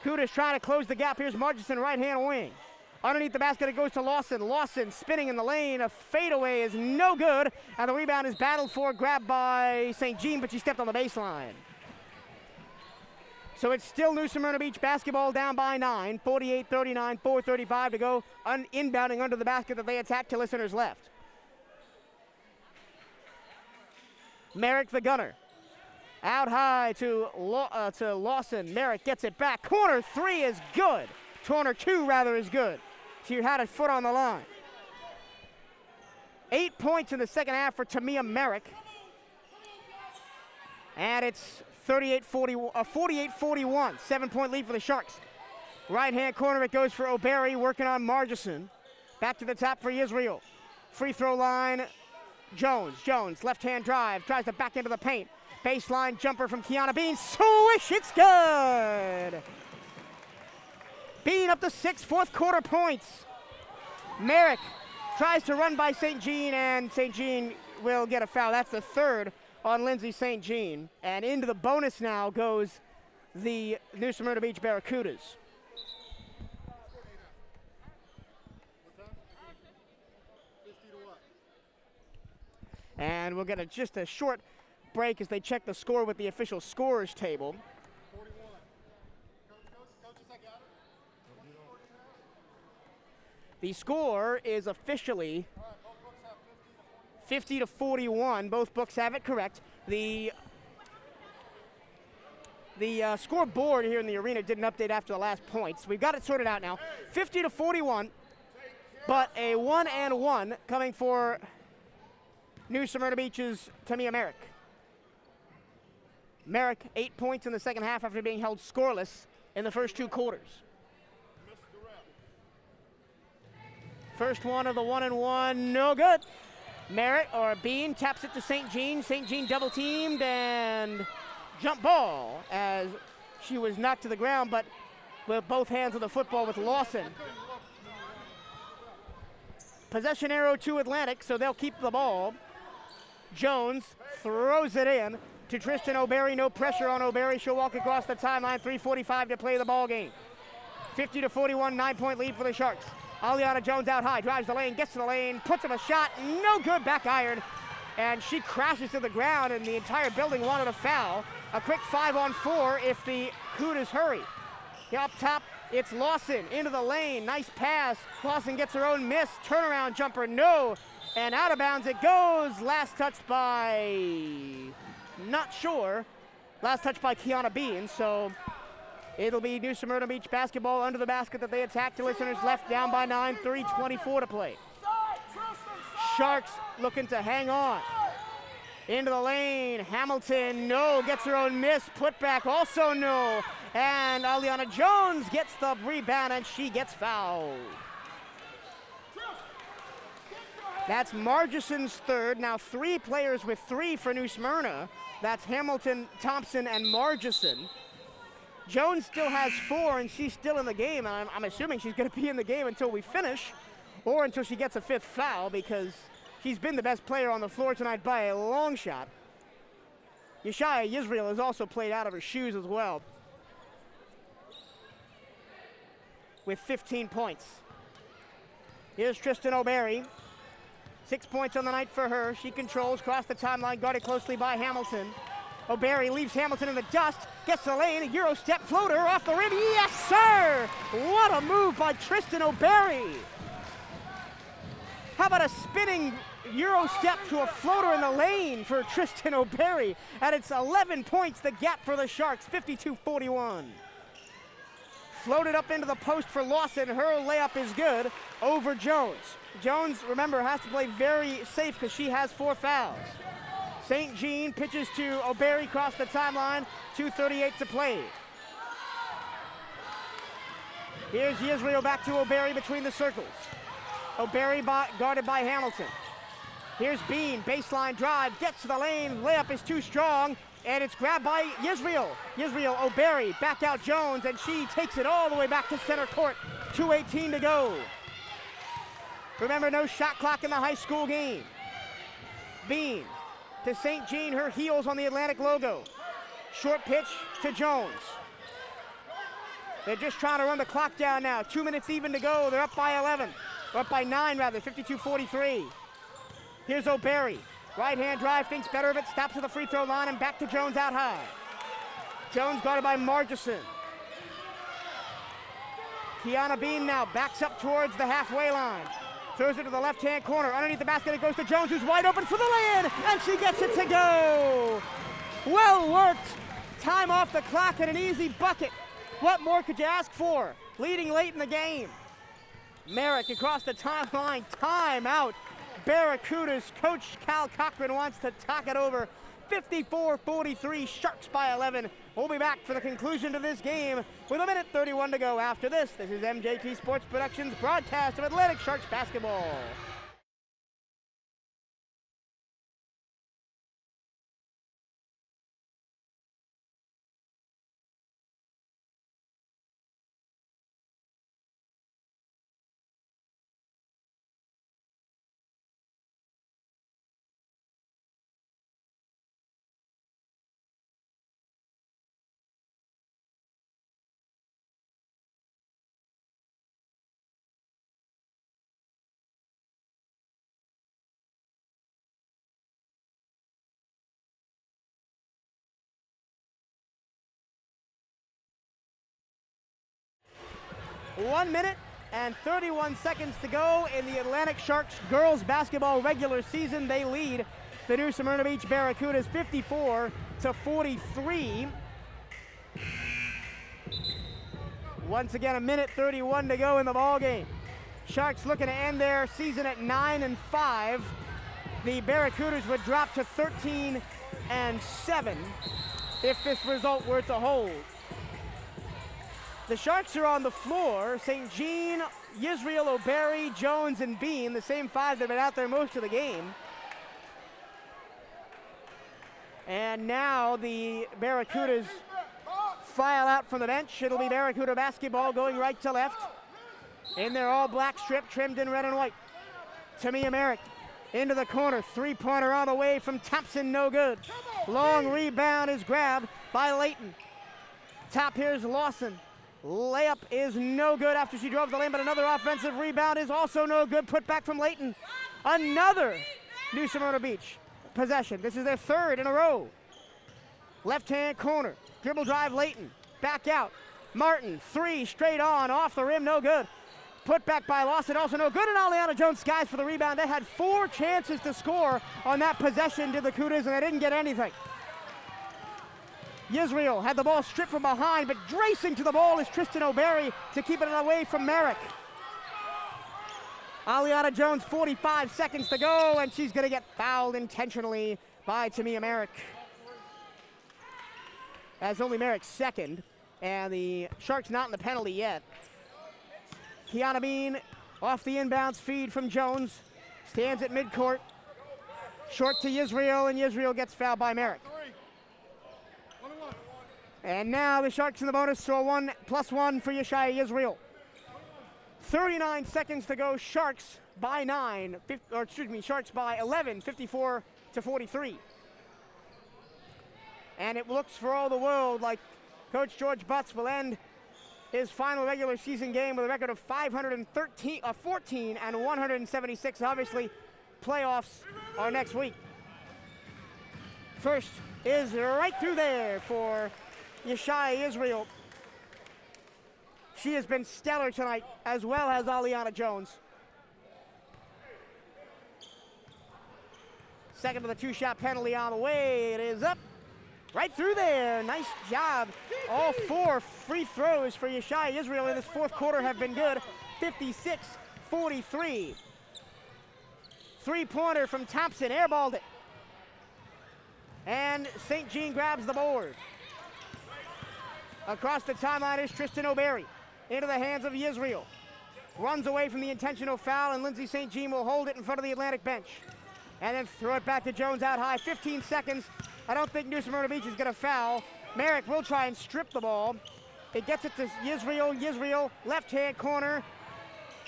Kudas trying to close the gap. Here's Margison, right-hand wing. Underneath the basket, it goes to Lawson. Lawson spinning in the lane. A fadeaway is no good, and the rebound is battled for, grabbed by St. Jean, but she stepped on the baseline. So it's still New Smyrna Beach basketball down by 9, 48-39, 4:35 to go, inbounding under the basket that they attack to listeners left. Merrick, the gunner. Out high to Lawson. Merrick gets it back. Corner 3 is good. Corner 2, rather, is good. She had a foot on the line. 8 points in the second half for Tamia Merrick. And it's 48-41, 7-point lead for the Sharks. Right-hand corner, it goes for O'Barry, working on Margison. Back to the top for Israel. Free throw line, Jones, left-hand drive, tries to back into the paint. Baseline jumper from Kiana Bean, swish, it's good! Bean up to 6 fourth quarter points. Merrick tries to run by St. Jean, and St. Jean will get a foul. That's the third on Lindsay St. Jean. And into the bonus now goes the New Smyrna Beach Barracudas. And we'll get just a short break as they check the score with the official scorers table. The score is officially 50-41. Both books have it correct. The scoreboard here in the arena didn't update after the last points. We've got it sorted out now. 50-41, but a 1-1 coming for New Smyrna Beach's Tamia Merrick. Merrick, 8 points in the second half after being held scoreless in the first 2 quarters. First one of the 1-1, no good. Merritt, or Bean, taps it to St. Jean. St. Jean double teamed and jump ball as she was knocked to the ground, but with both hands on the football with Lawson. Possession arrow to Atlantic, so they'll keep the ball. Jones throws it in to Tristan O'Barry. No pressure on O'Barry. She'll walk across the timeline. 3:45 to play the ball game. 50-41, 9-point lead for the Sharks. Aliana Jones out high, drives the lane, gets to the lane, puts up a shot, no good, back iron, and she crashes to the ground, and the entire building wanted a foul. A quick 5-on-4 if the Hooters hurry. Up top, it's Lawson into the lane, nice pass. Lawson gets her own miss, turnaround jumper, no, and out of bounds it goes. Last touch by, not sure, last touch by Kiana Bean, so it'll be New Smyrna Beach basketball under the basket that they attack to listeners left, down by 9, 3:24 to play. Sharks looking to hang on. Into the lane, Hamilton, no, gets her own miss, put back, also no. And Aliana Jones gets the rebound and she gets fouled. That's Margison's third. Now 3 players with 3 for New Smyrna. That's Hamilton, Thompson, and Margison. Jones still has 4, and she's still in the game. And I'm assuming she's going to be in the game until we finish, or until she gets a 5th foul, because she's been the best player on the floor tonight by a long shot. Yeshaya Yisrael has also played out of her shoes as well, with 15 points. Here's Tristan O'Barry. 6 points on the night for her. She controls, across the timeline, guarded closely by Hamilton. O'Barry leaves Hamilton in the dust, gets the lane, a Euro step floater off the rim. Yes, sir! What a move by Tristan O'Barry. How about a spinning Euro step to a floater in the lane for Tristan O'Barry? And it's 11 points, the gap for the Sharks, 52-41. Floated up into the post for Lawson. Her layup is good over Jones. Jones, remember, has to play very safe because she has 4 fouls. St. Jean pitches to O'Barry across the timeline, 2:38 to play. Here's Yisrael back to O'Barry between the circles. O'Barry guarded by Hamilton. Here's Bean, baseline drive, gets to the lane, layup is too strong, and it's grabbed by Yisrael. Yisrael, O'Barry, back out Jones, and she takes it all the way back to center court. 2:18 to go. Remember, no shot clock in the high school game. Bean to St. Jean, her heels on the Atlantic logo. Short pitch to Jones. They're just trying to run the clock down now. 2 minutes even to go. They're up by 11. Or up by 9, rather, 52-43. Here's O'Berry. Right-hand drive, thinks better of it, stops at the free throw line, and back to Jones out high. Jones guarded by Margison. Kiana Bean now backs up towards the halfway line. Throws it to the left-hand corner. Underneath the basket, it goes to Jones, who's wide open for the lay-in, and she gets it to go. Well worked. Time off the clock and an easy bucket. What more could you ask for? Leading late in the game. Merrick across the timeline. Timeout. Barracudas. Coach Cal Cochran wants to talk it over. 54-43. Sharks by 11. We'll be back for the conclusion to this game with 1:31 to go after this. This is MJT Sports Productions broadcast of Atlantic Sharks basketball. One minute and 31 seconds to go in the Atlantic Sharks girls basketball regular season. They lead the new Smyrna Beach Barracudas 54-43. Once again, 1:31 to go in the ball game. Sharks looking to end their season at 9-5. The Barracudas would drop to 13-7 if this result were to hold. The Sharks are on the floor. St. Jean, Yisrael, O'Berry, Jones, and Bean, the same five that have been out there most of the game. And now the Barracudas file out from the bench. It'll be Barracuda basketball going right to left in their all-black strip trimmed in red and white. Tamia Merrick into the corner. Three-pointer on the way from Thompson, no good. Long rebound is grabbed by Layton. Top here's Lawson. Layup is no good after she drove the lane, but another offensive rebound is also no good. Put back from Layton. Another New Smyrna Beach possession. This is their third in a row. Left-hand corner. Dribble drive Layton. Back out. Martin, three straight on, off the rim, no good. Put back by Lawson, also no good, and Aliana Jones skies for the rebound. They had 4 chances to score on that possession, did the Cudas, and they didn't get anything. Yisrael had the ball stripped from behind, but racing to the ball is Tristan O'Berry to keep it away from Merrick. Aliana Jones, 45 seconds to go, and she's going to get fouled intentionally by Tamia Merrick. That's only Merrick's second, and the Sharks not in the penalty yet. Kiana Bean off the inbounds feed from Jones, stands at midcourt. Short to Yisrael, and Yisrael gets fouled by Merrick. And now the Sharks in the bonus, so a 1+1 for Yeshaya Yisrael. 39 seconds to go. Sharks by 11, 54-43. And it looks for all the world like Coach George Butts will end his final regular season game with a record of 14 and 176. Obviously, playoffs are next week. First is right through there for Yeshaya Israel. She has been stellar tonight, as well as Aliana Jones. Second to the 2-shot penalty on the way. It is up. Right through there. Nice job. All 4 free throws for Yeshaya Israel in this fourth quarter have been good. 56-43. Three-pointer from Thompson. Airballed it. And St. Jean grabs the board. Across the timeline is Tristan O'Berry. Into the hands of Yisrael. Runs away from the intentional foul, and Lindsay St. Jean will hold it in front of the Atlantic bench. And then throw it back to Jones out high. 15 seconds. I don't think New Smyrna Beach is going to foul. Merrick will try and strip the ball. It gets it to Yisrael, left-hand corner.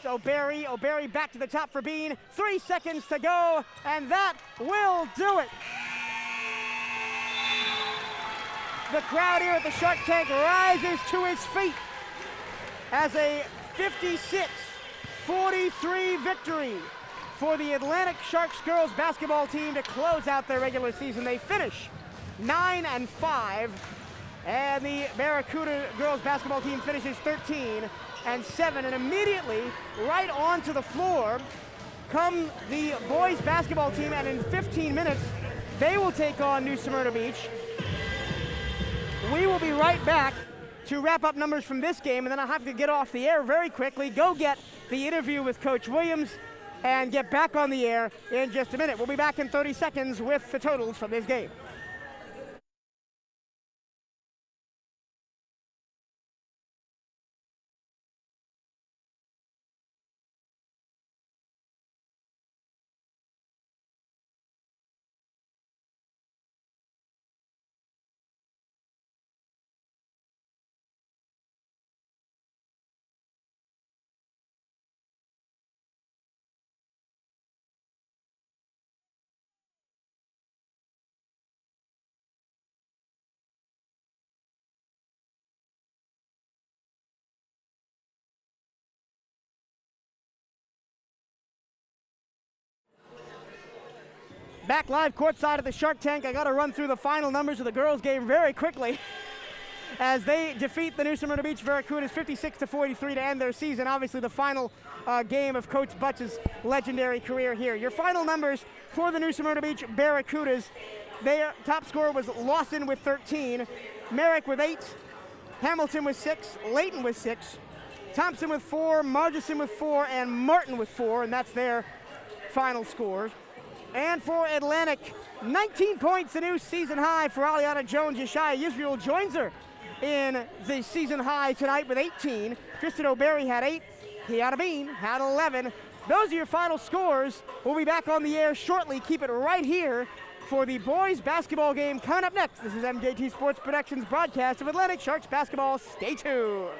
So O'Berry back to the top for Bean. 3 seconds to go, and that will do it. The crowd here at the Shark Tank rises to its feet as a 56-43 victory for the Atlantic Sharks girls basketball team to close out their regular season. They finish 9-5, and the Barracuda girls basketball team finishes 13-7, and immediately right onto the floor come the boys basketball team, and in 15 minutes they will take on New Smyrna Beach. We will be right back to wrap up numbers from this game, and then I'll have to get off the air very quickly, go get the interview with Coach Williams, and get back on the air in just a minute. We'll be back in 30 seconds with the totals from this game. Back live courtside at the Shark Tank. I got to run through the final numbers of the girls' game very quickly as they defeat the New Smyrna Beach Barracudas 56-43 to end their season. Obviously the final game of Coach Butch's legendary career here. Your final numbers for the New Smyrna Beach Barracudas: their top scorer was Lawson with 13, Merrick with 8, Hamilton with 6, Layton with 6, Thompson with 4, Margison with 4, and Martin with 4, and that's their final scores. And for Atlantic, 19 points, a new season high for Aliana Jones. Yeshaya Yisrael joins her in the season high tonight with 18. Kristen O'Berry had 8. Kiana Bean had 11. Those are your final scores. We'll be back on the air shortly. Keep it right here for the boys basketball game coming up next. This is MJT Sports Productions broadcast of Atlantic Sharks basketball. Stay tuned.